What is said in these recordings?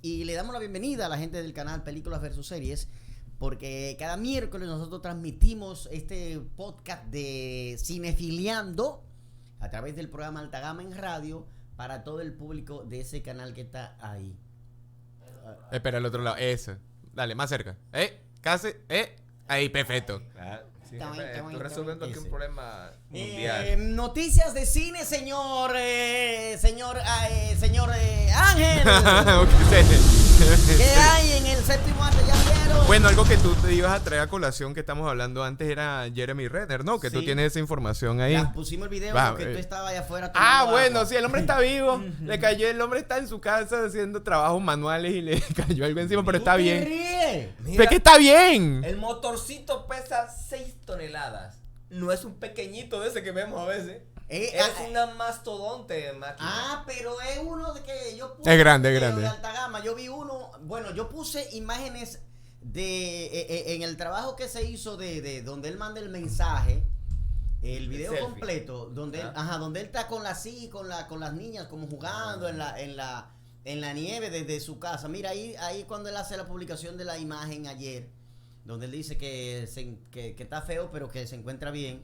y le damos la bienvenida a la gente del canal Películas versus Series, porque cada miércoles nosotros transmitimos este podcast de Cinefiliando a través del programa Alta Gama en radio para todo el público de ese canal que está ahí. Espera, al otro lado. Eso. Dale, más cerca. Casi. Ahí, perfecto. Estoy resolviendo aquí un problema mundial. Noticias de cine, señor Ángel. ¿Qué hay en el séptimo arte? ¿Ya vieron? Bueno, algo que tú te ibas a traer a colación que estamos hablando antes era Jeremy Renner, ¿no? Que Sí. tú tienes esa información ahí. Ya pusimos el video porque tú estabas allá afuera. Bueno, agua. sí, el hombre está vivo. El hombre está en su casa haciendo trabajos manuales y le cayó algo encima, pero está bien. Ríe. Pero es que está bien. El motorcito pesa 6 toneladas. No es un pequeñito de ese que vemos a veces. Es una mastodonte de máquina. Pero es uno de que yo puse. Es grande, es video grande. De alta gama. Yo vi uno. Bueno, yo puse imágenes de en el trabajo que se hizo de donde él manda el mensaje. El video selfie. Completo, donde él está con las niñas como jugando en la nieve desde su casa. Mira, ahí cuando él hace la publicación de la imagen ayer, donde él dice que está feo, pero que se encuentra bien.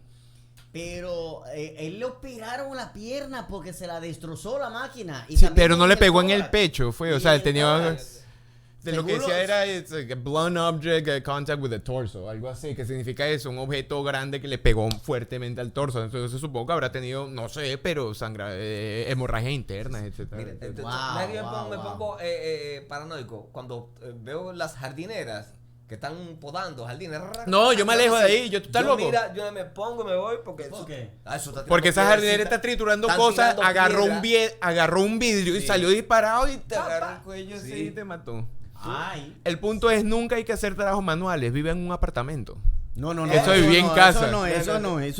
Pero él le operaron la pierna porque se la destrozó la máquina. Y Sí, también pero no le pegó en el tórax. pecho, fue. O Y sea, él el tenía. tórax. De lo que Según decía los- era it's like a blown object contact with the torso, algo así, que significa eso, un objeto grande que le pegó fuertemente al torso. Entonces supongo que habrá tenido, no sé, pero hemorragia interna, etc. Mira, entonces, Wow, me wow. pongo paranoico cuando veo las jardineras que están podando jardines. No, yo me alejo de ahí, tú estás loco. Mira, yo me pongo y me voy porque ¿Por qué? Eso está Porque esa tirando jardinera piedrecita. está triturando Están cosas, tirando agarró un vidrio y Sí. salió disparado y te Papá. agarró el cuello así Sí. y te mató. Ay. El punto es, nunca hay que hacer trabajos manuales, vive en un apartamento. No. Eso es vivir en casa. Eso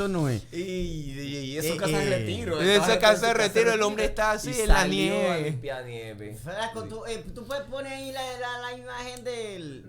no es. Y eso es casa de retiro. En esa casa de retiro el hombre está así Y en la salió a nieve. limpiar nieve. Flaco, tú puedes poner ahí la imagen del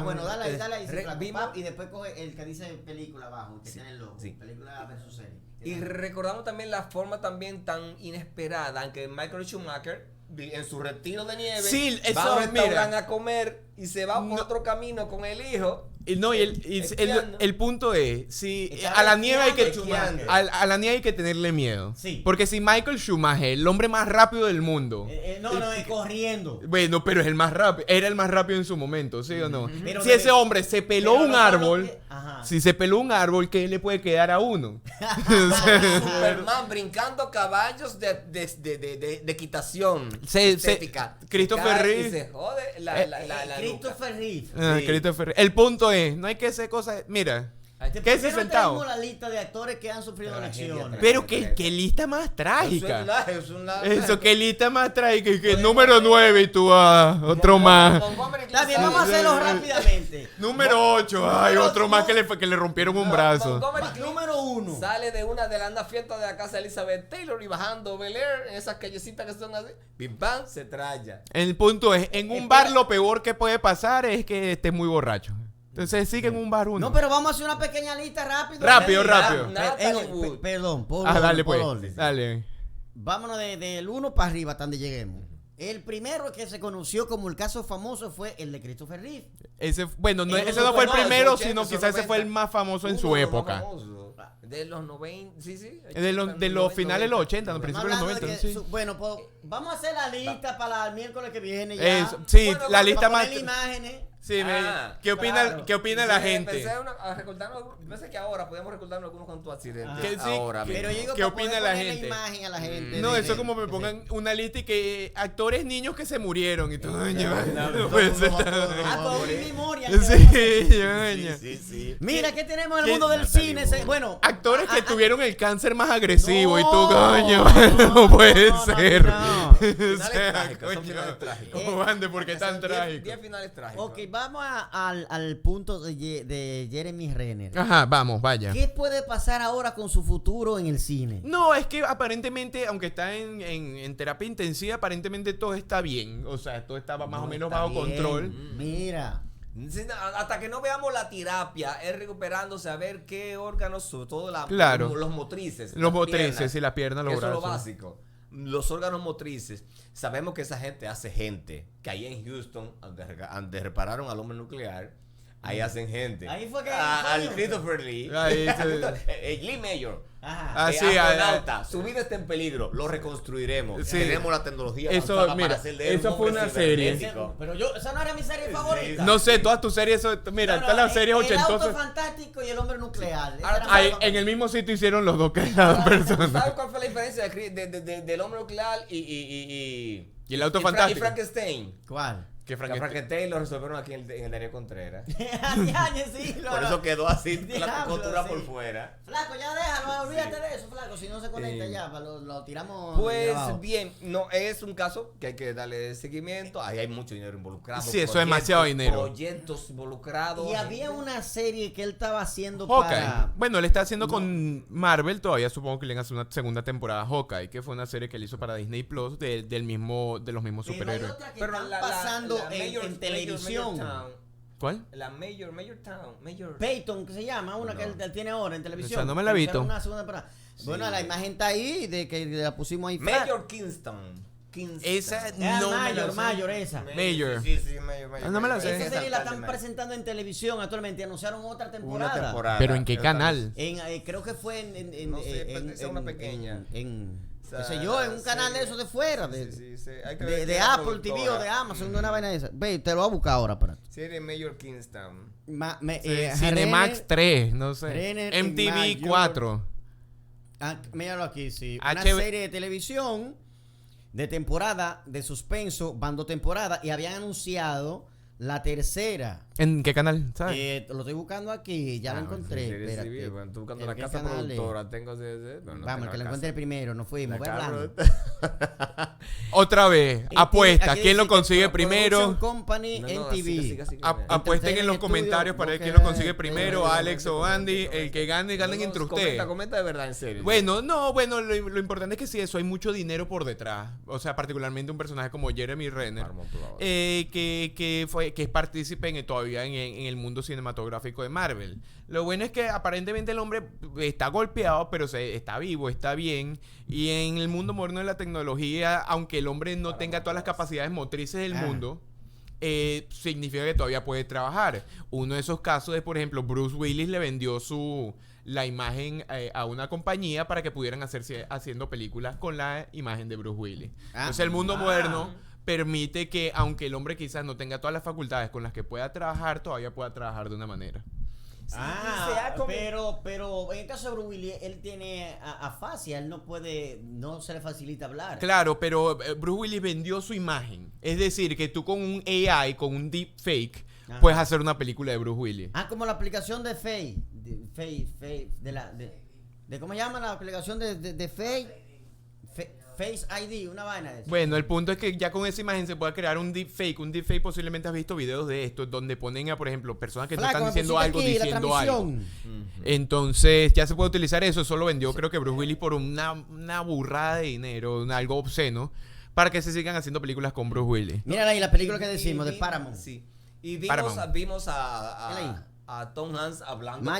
bueno, dale ahí, Flaco, Vimos- pap, y después coge el que dice película abajo, que tiene el logo, sí. película versus serie. Y recordamos también la forma también tan inesperada en que Michael Schumacher en su retiro de nieve Sí, eso, va a un restaurante mira. a comer y se va por No. otro camino con el hijo. Y no, Esquiando. el punto es, si Estaba a la nieve hay que esquiando. a la nieve hay que tenerle miedo. Sí. Porque si Michael Schumacher, el hombre más rápido del mundo. No, es corriendo. Bueno, pero es el más rápido, era el más rápido en su momento, ¿sí o no? Pero Si debe- ese hombre se peló Pero un no para árbol, lo que- ajá. si se peló un árbol, ¿qué le puede quedar a uno? Superman brincando caballos de equitación estética. Christopher Cae Reeve. y se jode la nuca. Christopher Reeve. Christopher, el punto es, no hay que hacer cosas, mira, ¿Qué ¿Por qué ese no sentado? tenemos la lista de actores que han sufrido Tragedia, lesiones? Pero qué lista más Es trágica. un lag. Eso, qué lista más trágica. Y que número 9 y tú, otro más. Está bien, vamos a hacerlo rápidamente. Número 8, ay, otro más que le rompieron un brazo. Número 1. Sale de una de las fiestas de la casa de Elizabeth Taylor y bajando Bel Air en esas callecitas que son así. Bim bam, se traya. El punto es, en un bar lo peor que puede pasar es que estés muy borracho. Entonces sigue en un bar uno. No, pero vamos a hacer una pequeña lista rápido. Rápido, Mira, rápido. Natalie Wood. Perdón, por Dale por pues, orden. dale. Vámonos del 1 para arriba, hasta donde lleguemos. El primero que se conoció como el caso famoso fue el de Christopher Reeve. Bueno, no, El ese no fue el no, primero, 80, sino quizás ese fue el más famoso en su época. De los 90, sí. De los finales de los 80, no, Estamos principios de los hablando 90. de que sí. bueno, pues vamos a hacer la lista para el miércoles que viene ya. Eso, sí, Bueno, la vamos lista Para más. poner imágenes. Sí, Ah, ¿qué opina, claro. ¿qué opina la gente? Empecé a recordarnos, pensé que ahora podemos recordarnos algunos con tu accidente. Ah. Que sí, ahora Pero yo mismo. digo, ¿Qué para opina poder la poner gente? imagen a la gente. No, de- eso es como me de- pongan una lista y que actores niños que se murieron y todo. No, puede ser. Ah, con mi memoria. Sí, ñoña. Sí. Mira, ¿qué tenemos en el ¿Quién? mundo del cine? Bueno, Actores que tuvieron el cáncer más agresivo y tú, No, coño, no puede no, ser. no. O Finales sea, trágicos, son coño, finales trágicos. ¿cómo ande? ¿Por qué tan trágico? 10 finales trágicos. ok, vamos al punto de Jeremy Renner. Ajá, vamos, vaya. ¿Qué puede pasar ahora con su futuro en el cine? No, es que aparentemente, aunque está en terapia intensiva, aparentemente todo está bien. O sea, todo estaba más o menos Está bajo bien. control. Mira. Sí, hasta que no veamos la terapia, es recuperándose a ver qué órganos, sobre todo Claro. los motrices. Los las motrices, piernas, sí, las piernas, los eso es lo brazos. básico. los órganos motrices, sabemos que esa gente hace gente, que ahí en Houston, donde repararon al hombre nuclear, ahí hacen gente. Ahí fue que... al Christopher Lee. Lee Mayor. Ajá. Astronauta, su vida está en peligro, lo reconstruiremos. Sí. Tenemos la tecnología Eso, mira, para hacer de él eso un fue hombre una serie. cibernético. Pero esa no era mi serie favorita. No sé, todas tus series, mira, están las series El auto ochentosas. fantástico y el hombre nuclear. Ahí, en el mismo sitio hicieron los dos que cada persona. ¿Sabes cuál fue la diferencia del hombre nuclear Y el auto fantástico. Y Frankenstein? ¿Cuál? Que Frankenstein lo resolvieron aquí en el Daniel Contreras. Sí, Por eso quedó así la Diablo, costura sí. por fuera. Flaco, ya déjalo, olvídate de eso, flaco. Si no se conecta ya, lo tiramos. Pues grabado. bien, no es un caso que hay que darle seguimiento. Ahí hay mucho dinero involucrado. Sí, eso es demasiado dinero. Proyectos involucrados. Y había una serie que él estaba haciendo Hawkeye. para. Bueno, él está haciendo con Marvel, todavía supongo que le van a hacer una segunda temporada a Hawkeye, que fue una serie que él hizo para Disney Plus de los mismos Pero hay superhéroes. otra que están pasando en televisión. ¿Cuál? La Major Town. Peyton, que se llama, una que él tiene ahora en televisión. Esa no me la he visto. Una segunda temporada. Sí. Bueno, la imagen está ahí, de que la pusimos ahí. Major Kingston. Esa No, no me la sé. Mayor, esa. Mayor. Sí, Mayor. Ah, no me la sé. Esa serie la están presentando en televisión actualmente. Anunciaron otra temporada. Una temporada. ¿Pero en qué canal? Creo que fue en No sé, puede ser una pequeña. qué sé yo, en un canal de eso de fuera. Sí. Hay que ver De quién es la Apple TV o productora. de Amazon, de una vaina de esa. Ve, te lo voy a buscar ahora, espérate. Serie Major Kingston. Cinemax 3, no sé. Renner en MTV Mayor. 4. Míralo aquí, sí. Una HB serie de televisión de temporada, de suspenso, van 2 temporadas y habían anunciado la tercera. ¿En qué canal? ¿Sabes? Lo estoy buscando aquí, ya lo encontré. Espérate. Estoy buscando ¿En la qué casa canal es? productora. Tengo Vamos, que lo encuentre primero, nos fuimos. Voy hablando. Otra vez, apuesta. Aquí ¿Quién lo dice que consigue primero? Production Company NTV. Apuesten en los comentarios para ver quién lo consigue primero, Alex o Andy. El que gane, ganen entre ustedes. Comenta de verdad, en serio. Bueno, lo importante es que sí, eso, hay mucho dinero por detrás. O sea, particularmente un personaje como Jeremy Renner, que es partícipe todavía en el mundo cinematográfico de Marvel. Lo bueno es que aparentemente el hombre está golpeado, pero está vivo, está bien. Y en el mundo moderno de la tecnología, aunque el hombre no tenga todas las capacidades motrices del mundo, significa que todavía puede trabajar. Uno de esos casos es, por ejemplo, Bruce Willis le vendió la imagen a una compañía para que pudieran haciendo películas con la imagen de Bruce Willis. Entonces el mundo moderno permite que, aunque el hombre quizás no tenga todas las facultades con las que pueda trabajar, todavía pueda trabajar de una manera. Sí, pero en el caso de Bruce Willis, él tiene afasia, él no se le facilita hablar. Claro, pero Bruce Willis vendió su imagen. Es decir, que tú con un AI, con un deepfake, puedes hacer una película de Bruce Willis. Como la aplicación de Face, de ¿cómo llama la aplicación de Face ID, una vaina de eso. Bueno, el punto es que ya con esa imagen se puede crear un deepfake. Un deepfake posiblemente has visto videos de esto, donde ponen a, por ejemplo, personas que no están diciendo algo, diciendo algo. Entonces, ya se puede utilizar eso. Eso lo vendió, creo que Bruce Willis, por una burrada de dinero, algo obsceno, para que se sigan haciendo películas con Bruce Willis. Mira ahí la película que decimos, de Paramount. Sí. Y vimos a Tom Hanks hablando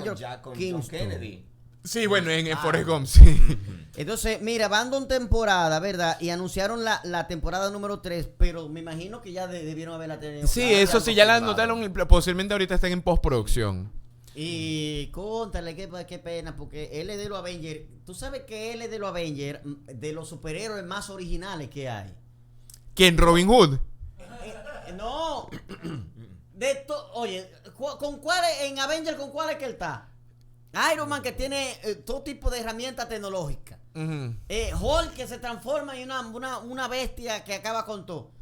con John Kennedy. Sí, bueno, en Forrest Gump, sí. Entonces, mira, van 2 temporadas, ¿verdad? Y anunciaron la temporada número 3, pero me imagino que ya debieron haberla tenido. Sí, eso sí, ya la anotaron, posiblemente ahorita están en postproducción. Y contale, qué pena, porque él es de los Avengers. Tú sabes que él es de los Avengers, de los superhéroes más originales que hay. ¿Quién? ¿Robin Hood? No. Oye, ¿con cuál en Avengers con cuál es que él está? Iron Man, que tiene todo tipo de herramientas tecnológicas. Hulk, que se transforma en una bestia que acaba con todo.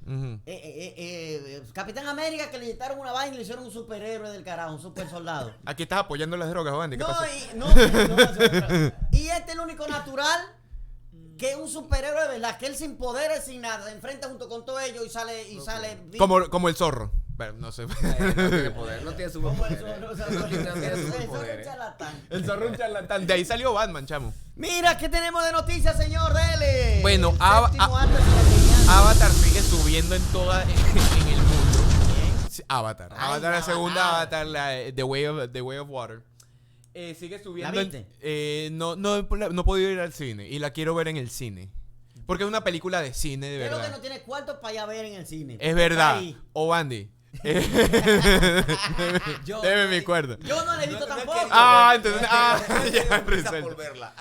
Capitán América, que le quitaron una vaina y le hicieron un superhéroe del carajo, un super soldado. Aquí estás apoyando las drogas, Andy. ¿Qué pasó? Y este es el único natural que es un superhéroe de verdad, que él sin poderes, sin nada, se enfrenta junto con todo ello y sale Como el zorro. Pero no sé. No tiene poder, no tiene superpoder. El zorro un charlatán. De ahí salió Batman, chamo. Mira, ¿qué tenemos de noticias, señor? Dele. Bueno, Avatar sigue subiendo en el mundo. Avatar. Avatar, la segunda Avatar, The Way of Water. Sigue subiendo. ¿La viste? No he podido ir al cine y la quiero ver en el cine. Porque es una película de cine, de verdad. Creo que no tiene cuartos para ir a ver en el cine. Es verdad. O Andy. Debe mi cuerda. Yo no la he visto tampoco. Entonces. Ya resuelto. Por verla.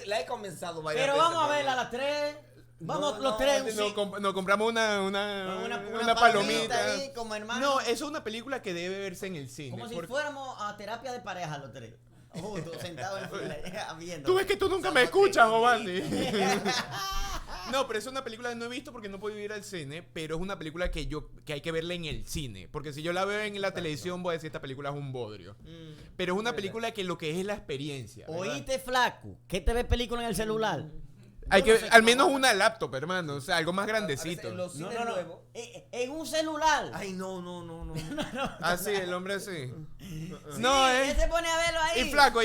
La he comenzado varias veces. Pero vamos a verla a las 3. Vamos los tres. Nos compramos una palomita. Ahí, como hermano. No, eso es una película que debe verse en el cine. Como si fuéramos a terapia de pareja los tres. Sentados en fila, viendo. Tú ves que tú nunca me escuchas, Giovanni. No, pero es una película que no he visto porque no puedo ir al cine, pero es una película que hay que verla en el cine, porque si yo la veo en la televisión voy a decir esta película es un bodrio. Pero es una película que lo que es la experiencia. Oíste, flaco, ¿qué te ves película en el celular? Hay que al menos una laptop, hermano, o sea, algo más grandecito. No. En un celular. Ay, no. Así, el hombre así. Sí, él se pone a verlo ahí. Y flaco,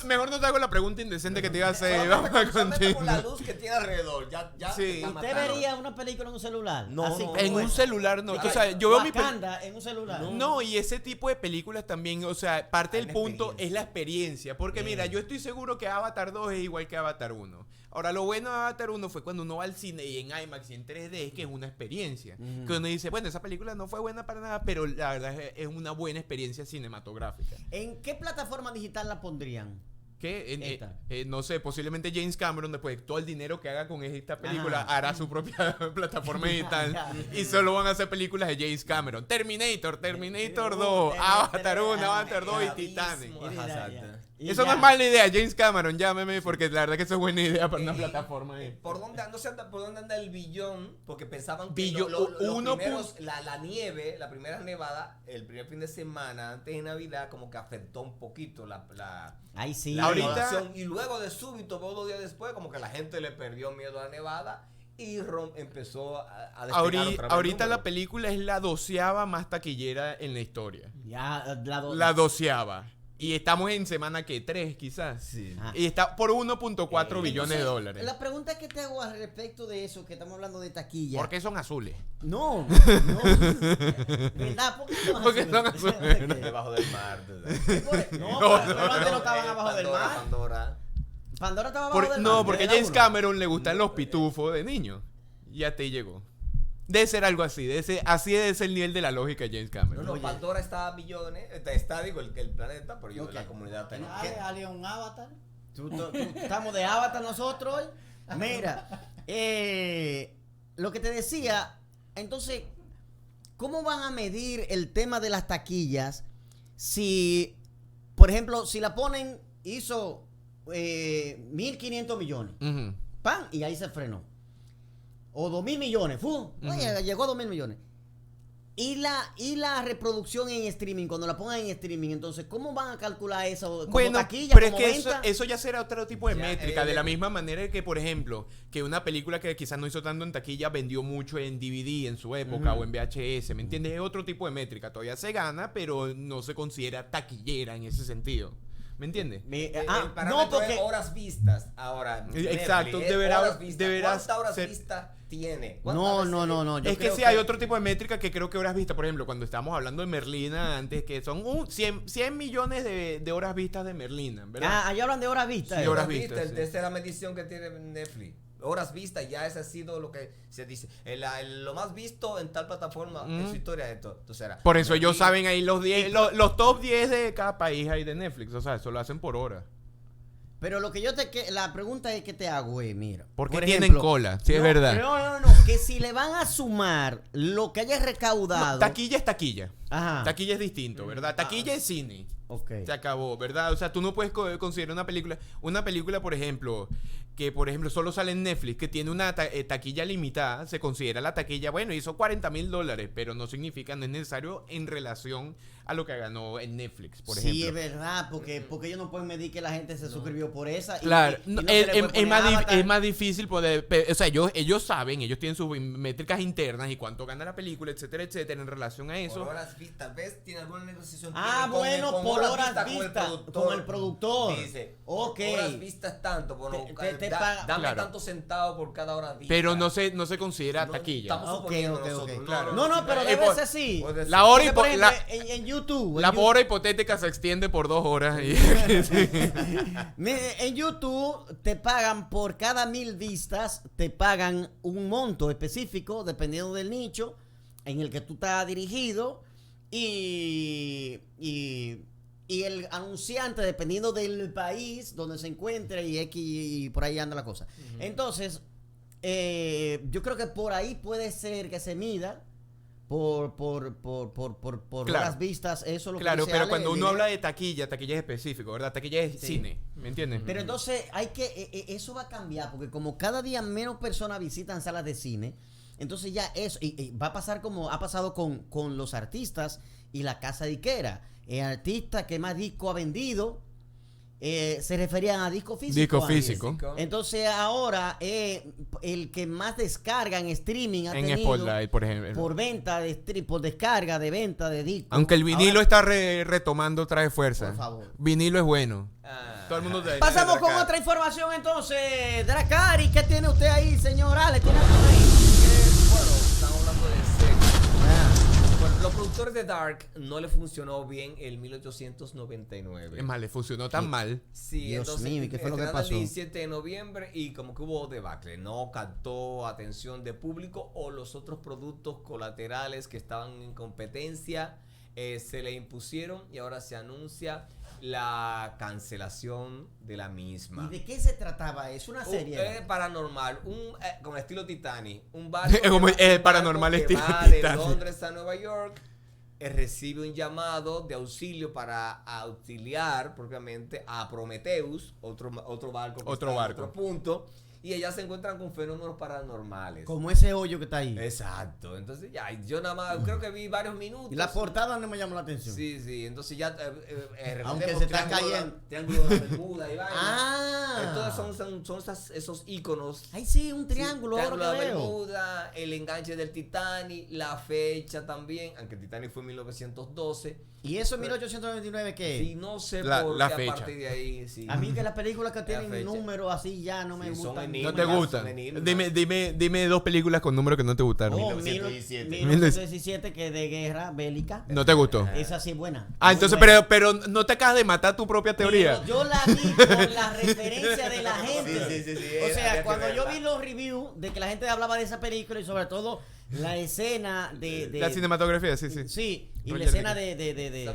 mejor no te hago la pregunta indecente que te iba a hacer. Vamos a continuar. Con la luz que tiene alrededor, sí. ¿Usted vería una película en un celular? No, en un celular no. O sea, yo veo en un celular. No, y ese tipo de películas también, o sea, parte del punto es la experiencia. Porque mira, yo estoy seguro que Avatar 2 es igual que Avatar 1. Ahora, lo bueno de Avatar 1 fue cuando uno va al cine y en IMAX y en 3D es que es una experiencia. Que uno dice, bueno, esa película no fue buena para nada, pero la verdad es una buena experiencia cinematográfica. ¿En qué plataforma digital la pondrían? ¿Qué? No sé, posiblemente James Cameron, después de todo el dinero que haga con esta película, hará su propia plataforma digital. Y solo van a hacer películas de James Cameron. Terminator 2, Avatar 1, Avatar 2 y Titanic. Eso no es mala idea, James Cameron, llámeme, porque la verdad que eso es buena idea para una plataforma. ¿Por dónde anda el billón? Porque pensaban que la nieve, la primera nevada, el primer fin de semana antes de Navidad, como que afectó un poquito la ahorita, y luego de súbito, 2 días después, como que la gente le perdió miedo a la nevada y empezó a despegar ahorita la película es la 12ª más taquillera en la historia. La 12ª. Y estamos en semana que 3 quizás. Sí. Y está por 1.4 billones de dólares. La pregunta que te hago al respecto de eso, que estamos hablando de taquilla. ¿Por qué son azules? No. ¿Verdad? ¿Por qué son azules? Debajo del mar. No, antes no estaban abajo del mar. Pandora estaba abajo del mar. No, porque a James Cameron le gustan los pitufos de niño. Y hasta ahí llegó. Debe ser algo así, así es el nivel de la lógica de James Cameron. No, Pandora está a millones, el planeta, pero yo la comunidad tengo. ¿Alguien un avatar? ¿Estamos de avatar nosotros hoy? Mira, lo que te decía, entonces, ¿cómo van a medir el tema de las taquillas si, por ejemplo, si la ponen, hizo 1.500 millones, ¡pam! Y ahí se frenó. O 2.000 millones. Oye, llegó a 2.000 millones. Y la reproducción en streaming, cuando la pongan en streaming, entonces, ¿cómo van a calcular eso? ¿Como taquilla, pero como es que venta? eso ya será otro tipo de métrica. De la misma manera que, por ejemplo, que una película que quizás no hizo tanto en taquilla vendió mucho en DVD en su época o en VHS, ¿me entiendes? Es otro tipo de métrica. Todavía se gana, pero no se considera taquillera en ese sentido. ¿Me entiendes? El parámetro es horas vistas. Ahora, exacto, Netflix, ¿cuántas horas vistas tiene? No. Es que sí hay otro tipo de métrica que creo que horas vistas, por ejemplo, cuando estábamos hablando de Merlina antes, que son 100 millones de horas vistas de Merlina, ¿verdad? Allá hablan de horas vistas. Sí, horas vistas. Esa es la medición que tiene Netflix. Horas vistas, ya ese ha sido lo que se dice. Lo más visto en tal plataforma en su historia de todo. Entonces por eso ellos saben ahí los top 10 de cada país ahí de Netflix. O sea, eso lo hacen por hora. Pero lo que la pregunta es que te hago, mira. ¿Por qué tienen cola? Sí, es verdad. No. Que si le van a sumar lo que haya recaudado. Taquilla es taquilla. Ajá. Taquilla es distinto, ¿verdad? Taquilla es cine. Okay. Se acabó, ¿verdad? O sea, tú no puedes considerar una película, por ejemplo, que por ejemplo solo sale en Netflix, que tiene una taquilla limitada, se considera la taquilla, bueno, hizo $40,000, pero no significa, no es necesario en relación a lo que ganó en Netflix, por ejemplo. Sí, es verdad, porque ellos no pueden medir que la gente se suscribió por esa. Claro, es más difícil poder, o sea, ellos saben, ellos tienen sus métricas internas y cuánto gana la película, etcétera, etcétera, en relación a eso. Por horas vistas, tal vez tiene alguna negociación. Por horas vistas con el productor. Dice, ok. Horas vistas tanto. Te dame tantos centavos por cada hora vista. Pero no se considera taquilla. Estamos suponiendo nosotros. Claro. No, pero debe ser así. La hora en YouTube. La hora hipotética se extiende por 2 horas. En YouTube te pagan por cada 1000 vistas, te pagan un monto específico dependiendo del nicho en el que tú estás dirigido y el anunciante dependiendo del país donde se encuentre y por ahí anda la cosa. Entonces, yo creo que por ahí puede ser que se mida por las vistas, eso es lo claro, que pero cuando uno habla de taquilla es específico, ¿verdad? Taquilla es cine, ¿me entiendes? Pero entonces eso va a cambiar, porque como cada día menos personas visitan salas de cine, entonces ya eso, y va a pasar como ha pasado con los artistas y la casa disquera. El artista que más disco ha vendido se referían a disco físico. Disco físico. Entonces ahora el que más descarga en streaming ha tenido Spotlight, por ejemplo. Por venta por descarga de venta de disco. Aunque el vinilo está retomando otra vez fuerza. Por favor. Vinilo es bueno. Todo el mundo Pasamos con otra información entonces. Dracari, ¿qué tiene usted ahí, señor Ale? ¿Tiene algo ahí? Bueno, estamos hablando de sexo. Bueno, los productores de Dark no le funcionó bien el 1899. Es más, le funcionó tan mal. Sí, Dios entonces mío, ¿y qué fue lo que pasó? El 17 de noviembre y como que hubo debacle. No captó atención de público o los otros productos colaterales que estaban en competencia se le impusieron y ahora se anuncia la cancelación de la misma. ¿Y de qué se trataba? ¿Es una serie? Paranormal, con estilo Titanic, un barco como que paranormal estilo va de Titanic. Londres a Nueva York, recibe un llamado de auxilio para auxiliar propiamente a Prometheus, otro barco que está en otro punto, y ellas se encuentran con fenómenos paranormales. Como ese hoyo que está ahí. Exacto. Entonces ya, yo nada más creo que vi varios minutos. Y la portada no me llamó la atención. Sí. Entonces ya aunque se está cayendo. Triángulo de Bermuda y vaina. Ah. Entonces son esos íconos. Ay, sí, un triángulo. Sí, ahora triángulo que de veo. Bermuda, el enganche del Titanic, la fecha también, aunque el Titanic fue en 1912. ¿Y eso en 1899 qué es? Sí, no sé La por qué fecha. a partir de ahí. Sí. A mí que las películas que tienen fecha. números así ya no me Sí, son gustan. enigmas. ¿No te gustan? Dime 2 películas con números que no te gustaron. 1917. 1917 que es de guerra bélica. ¿No te gustó? Esa sí es buena. Ah, Muy entonces, buena. pero no te acabas de matar tu propia teoría. Pero yo la vi con la referencia de la gente. Sí, O había sea, que cuando yo verla. vi los reviews de que la gente hablaba de esa película y sobre todo la escena de La cinematografía, sí. sí, y la Roger escena Dickens.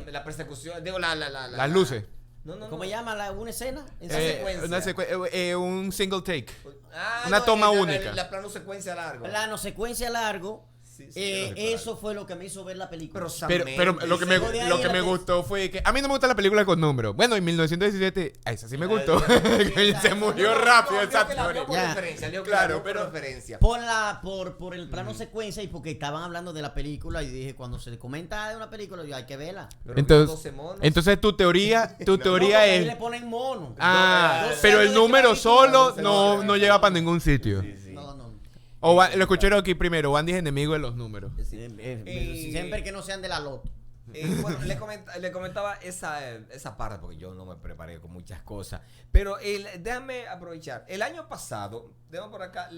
de La persecución, digo, Las luces. No. ¿cómo se llama una escena? Esa secuencia. Un single take. Ah, Una toma la única. La plano secuencia largo. Plano secuencia largo. Sí, Eso fue lo que me hizo ver la película. Pero lo que luego de ahí me la gustó fue que a mí no me gusta la película con números. Bueno, en 1917, a esa sí me gustó. Se murió rápido esa teoría. Claro, pero referencia. Por el plano secuencia y porque estaban hablando de la película y dije, cuando se comenta de una película, yo hay que verla. Entonces tu teoría Ahí es le ponen mono. pero el número solo no no llega para ningún sitio. No. Lo escucharon aquí primero, Wandy es enemigo de los números. Siempre que no sean de la loto. Bueno, le comentaba esa parte porque yo no me preparé con muchas cosas. Pero déjame aprovechar. El año pasado, tenemos por acá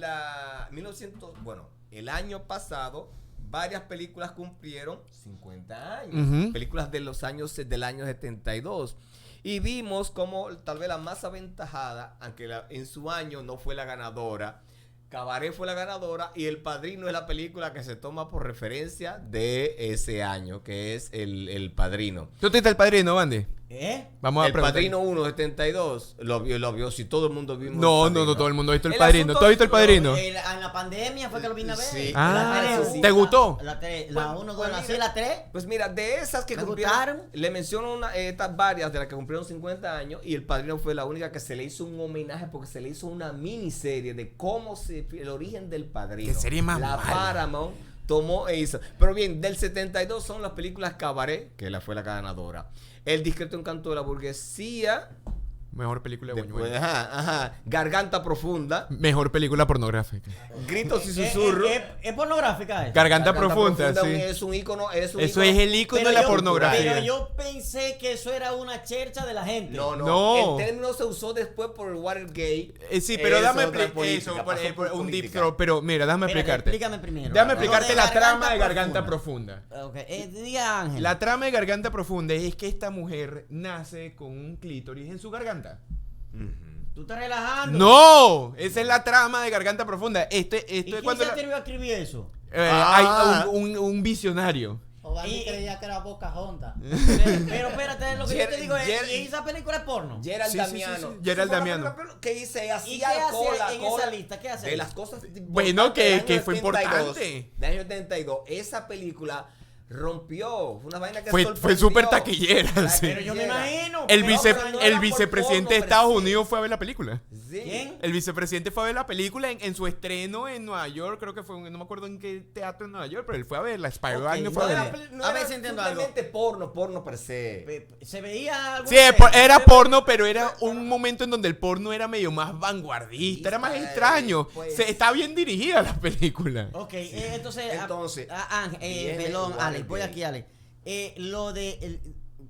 el año pasado, varias películas cumplieron 50 años. Películas del año 72. Y vimos como tal vez la más aventajada, aunque en su año no fue la ganadora. Cabaret fue la ganadora y El Padrino es la película que se toma por referencia de ese año, que es El Padrino. ¿Tú te El Padrino, Wandy? Vamos a El preguntar. Padrino 1, 72, lo vio, si todo el mundo vimos. No, todo el mundo ha visto El Padrino. ¿Tú has visto El Padrino? En la pandemia fue que lo vine a ver. Sí. ¿Te gustó? La 1, 2, la 6, la 3. Pues mira, de esas que ¿Me cumplieron, gustaron? le menciono estas varias de las que cumplieron 50 años y El Padrino fue la única que se le hizo un homenaje porque se le hizo una miniserie de el origen del Padrino. ¿Qué serie más La mala? Paramount tomó e hizo. Pero bien, del 72 son las películas Cabaret, que fue la ganadora. El discreto encanto de la burguesía, Mejor película de Después, Buñuel. ajá. Garganta Profunda. Mejor película pornográfica. Gritos y susurros. ¿Es pornográfica eso? Garganta profunda, sí. Es un ícono. Eso es el ícono de la pornografía. Pero yo pensé que eso era una chercha de la gente. No. El término se usó después por el Watergate. Sí, pero dame un política. deep throat. Pero mira, déjame explicarte. Explícame primero. Déjame explicarte la trama de Garganta Garganta Profunda. Okay. Diga Ángel. La trama de Garganta Profunda es que esta mujer nace con un clítoris en su garganta. ¿Tú estás relajando? ¡No! Esa es la trama de Garganta Profunda. ¿Y Esto es quién cuando se atrevió a escribir eso? hay un visionario. O Gandhi creía que era Pocahontas. Pero espérate, lo que yo te digo es, ¿y esa película es porno? Gerald Sí, Damiano. sí. Gerald Damiano. ¿Qué hice? ¿Y Hacía qué cola, hace en esa lista? ¿Qué hace? de las cosas Bueno, que del año fue 72, importante. del año 72. Esa película rompió. Fue una vaina que Fue sorprendió. súper taquillera, sí. Pero yo me imagino. El, pero vice- ahora no el era por vicepresidente de porno, Estados pero sí. Unidos fue a ver la película. Sí. ¿Quién? El vicepresidente fue a ver la película en su estreno en Nueva York. Creo que fue, no me acuerdo en qué teatro en Nueva York, pero él fue a ver la Spider-Man. Ok, Fue a no verla. era- A ver si entiendo algo. Simplemente porno per se. Se veía algo. Sí, era porno, pero era un momento en donde el porno era medio más vanguardista, era más extraño. Pues. Está bien dirigida la película. Ok, entonces. Entonces, Ángel, viene pelón, Watergate. Alex, voy aquí, Alex. Lo de.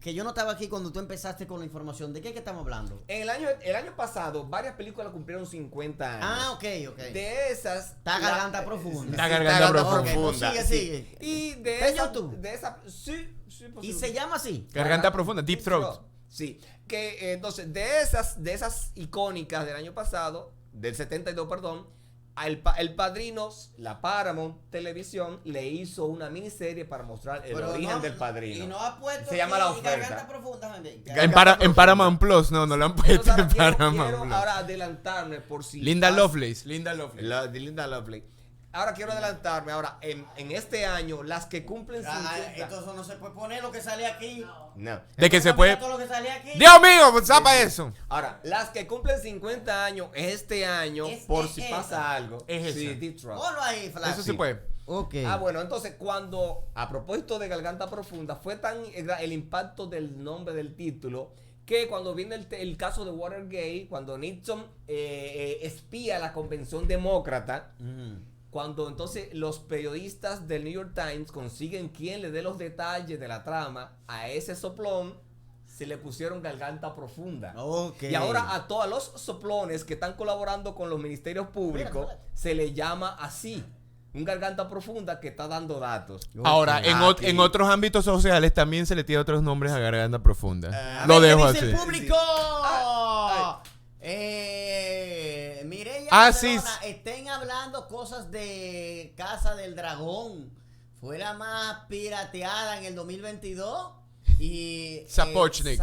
Que yo no estaba aquí cuando tú empezaste con la información. ¿De qué es que estamos hablando? En el año pasado, varias películas cumplieron 50 años. Ah, ok. De esas. Está Garganta Profunda. Está Garganta Profunda. Ok, pues sigue. Y de ¿Está en esas. YouTube? De esa, sí, Y posible. se llama así. Garganta Profunda, Deep Throat. Sí. Que entonces, de esas icónicas del año pasado, del 72, perdón, el Padrino, la Paramount Televisión, le hizo una miniserie para mostrar el Pero origen no- del Padrino. Y no ha puesto. Se llama La aquí Garganta Oferta. Profunda. gente. En Paramount Plus, no lo han puesto Entonces, en ahora quiero Paramount Plus. ahora adelantarme por si Linda pasa- Lovelace. Linda Lovelace. de Linda Lovelace. Ahora quiero adelantarme. Ahora, en este año, las que cumplen 50. Entonces no se puede poner lo que sale aquí. No. De que se puede. Todo lo que sale aquí. Dios mío, pues zapa eso. Ahora, las que cumplen 50 años este año, Es- por es si esa. pasa algo. Es sí, esa. Deep Throat. Ponlo ahí, Flash. Eso se puede. Ok. Bueno, entonces cuando, a propósito de Garganta Profunda, fue tan el impacto del nombre del título, que cuando viene el caso de Watergate, cuando Nixon espía la convención demócrata, cuando entonces los periodistas del New York Times consiguen quien le dé los detalles de la trama a ese soplón, se le pusieron Garganta Profunda. Ok. Y ahora a todos los soplones que están colaborando con los ministerios públicos se le llama así. Un Garganta Profunda que está dando datos. Ahora, en otros ámbitos sociales también se le tiene otros nombres a Garganta Profunda. Lo dejo ¿Qué dice así. el público? Mireya Sí. Barcelona, estén hablando cosas de Casa del Dragón. Fue la más pirateada en el 2022. Y Sapochnik.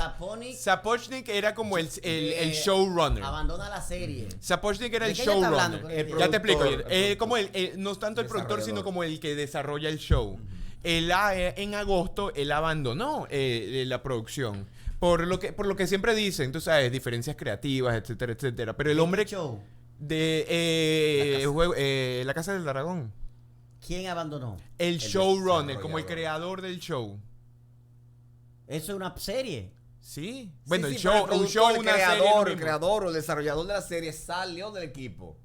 Sapochnik era como el showrunner. abandona la serie. Sapochnik era ¿De el qué ella está hablando? showrunner. El Ya te explico. productor, Como no tanto el productor, sino como el que desarrolla el show. En agosto, él abandonó la producción. Por lo que siempre dicen, tú sabes, diferencias creativas, etcétera, etcétera. Pero el hombre show. de La Casa del Dragón. ¿Quién abandonó? El showrunner, como el creador del show. Eso es una serie. Sí. Bueno, Sí, el sí, pero show, un show, el una creador, serie. el creador o el desarrollador de la serie salió del equipo.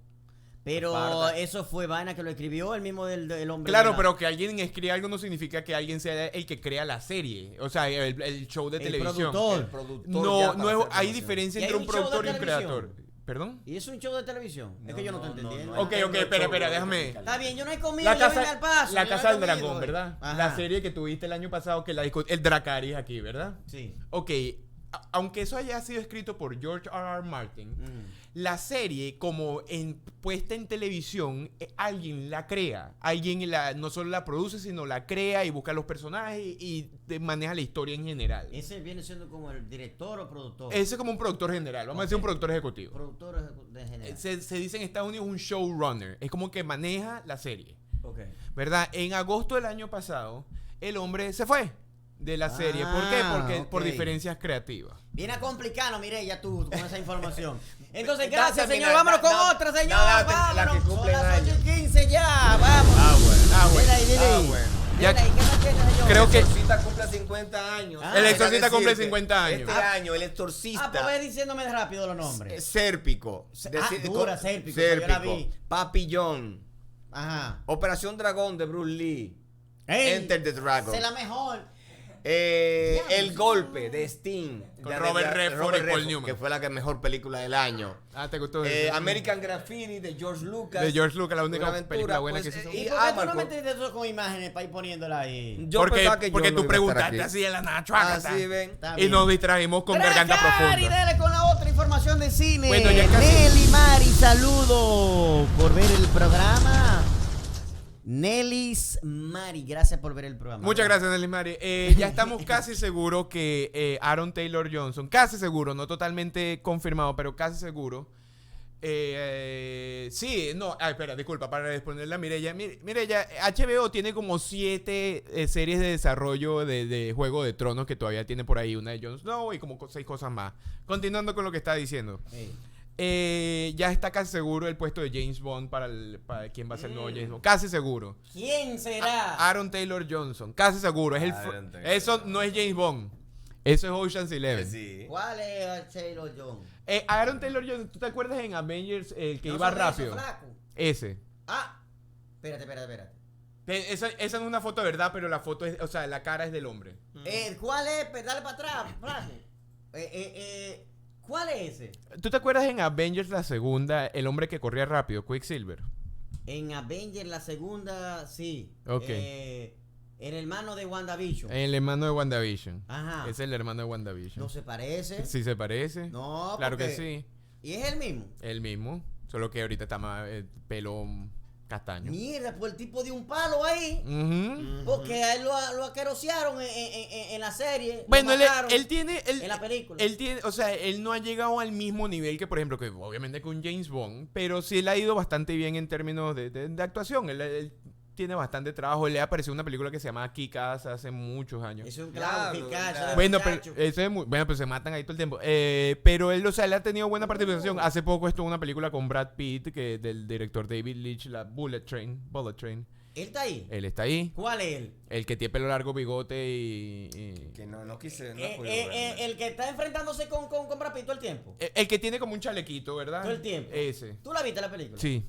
Pero Aparta. eso fue vaina que lo escribió el mismo del hombre. Claro, de la- pero que alguien escriba algo no significa que alguien sea el que crea la serie. O sea, el show de El televisión. productor. El productor No, ya no para es, hacer hay promoción. diferencia ¿Y hay entre un un show de productor y un televisión? creador. ¿Perdón? ¿Y es un show de televisión? Es que yo no estoy entendiendo. Ok, espera, déjame. Está bien, yo no he comido, La yo vine casa, al paso. la yo casa no del he comido dragón, hoy. ¿verdad? Ajá. La serie que tuviste el año pasado, que el Dracarys aquí, ¿verdad? Sí. Ok, aunque eso haya sido escrito por George R.R. Martin, la serie, como puesta en televisión, alguien la crea. Alguien no solo la produce, sino la crea y busca los personajes y maneja la historia en general. Ese viene siendo como el director o productor. Ese es como un productor general. Vamos a decir un productor ejecutivo. Productor de general. Se dice en Estados Unidos un showrunner. Es como que maneja la serie. Ok. ¿Verdad? En agosto del año pasado, el hombre se fue de la serie. ¿Por qué? Porque por ok. diferencias creativas. Viene a complicarnos, mire, ya tú con esa información. Entonces, Da- gracias, termina, señor. Vámonos da- con da- otra, señor. la que Vámonos. Son cumple las años. 8:15 ya. Vamos. Ah, bueno. Dile ahí, dile ahí. bueno. Dile ahí, ¿qué más quién es ese Creo que El Exorcista cumple 50 años. Ah, El Déjame Exorcista cumple decirte, 50 años. Este año, El Exorcista. pues ve diciéndome rápido los nombres. Sérpico. Dura, Sérpico, yo la vi. Papillón. Ajá. Operación Dragón de Bruce Lee. Ey, Enter the Dragon. es la mejor. El golpe de Sting. Con Robert Redford y Paul Newman. Que fue la mejor película del año. Ah, ¿te gustó eso? American Graffiti de George Lucas. De George Lucas, la única Una aventura, película buena pues, que se hizo. ¿Y por qué tú no metiste eso con imágenes para ir poniéndola ahí? Yo pensaba que Porque yo tú no iba a estar preguntaste aquí. así de la nada, chuácata. Así ven. Está Y bien. nos distrajimos con Garganta Cari, Profunda. dale con la otra información de cine. Bueno, ya casi- Nelly Mari, saludo por ver el programa. Nelly's Mari, gracias por ver el programa. Muchas gracias, Nelly Mari. Ya estamos casi seguros que Aaron Taylor Johnson, casi seguro, no totalmente confirmado, pero casi seguro. Sí, no, espera, disculpa, para responderle a Mireya. Mireya, HBO tiene como 7 series de desarrollo de Juego de Tronos que todavía tiene por ahí, una de Jon Snow y como 6 cosas más. Continuando con lo que está diciendo. Ya está casi seguro el puesto de James Bond para quién va a ser el nuevo James Bond. Casi seguro. ¿Quién será? Aaron Taylor Johnson, casi seguro. Eso no es James Bond. Eso es Ocean's Eleven. Sí. ¿Cuál es Taylor John? Aaron Taylor Johnson, ¿tú te acuerdas en Avengers el que ¿No iba son rápido? esos flacos? Ese. Ah, espérate. Esa no es una foto de verdad, pero la foto es, o sea, la cara es del hombre. ¿Cuál es? Dale para atrás, flaco. ¿Cuál es ese? ¿Tú te acuerdas en Avengers la segunda, el hombre que corría rápido, Quicksilver? En Avengers la segunda, sí. Ok. El hermano de WandaVision. El hermano de WandaVision. Ajá. Es el hermano de WandaVision. ¿No se parece? Sí se parece. No, Claro que porque- sí. ¿Y es el mismo? El mismo. Solo que ahorita está más pelo castaño. Mierda, pues el tipo de un palo ahí. Ujú. Porque a él lo aquerosearon en la serie. lo Bueno, mataron él tiene. en la película. Él tiene, o sea, él no ha llegado al mismo nivel que, por ejemplo, que obviamente con James Bond, pero sí él ha ido bastante bien en términos de actuación. Él tiene bastante trabajo. Él le apareció una película que se llama Kick-Ass hace muchos años. Es un Claro, clavo, Picasso, claro. de Bueno, pero, muchacho. bueno, pues se matan ahí todo el tiempo. Pero él, o sea, él ha tenido buena participación. Hace poco estuvo en una película con Brad Pitt, que del director David Leitch, la Bullet Train. ¿Él está ahí? Él está ahí. ¿Cuál es él? El que tiene pelo largo, bigote y Que no quise. No pude verlo. El que está enfrentándose con Brad Pitt todo el tiempo. el que tiene como un chalequito, ¿verdad? Todo el tiempo. Ese. ¿Tú la viste la película? Sí.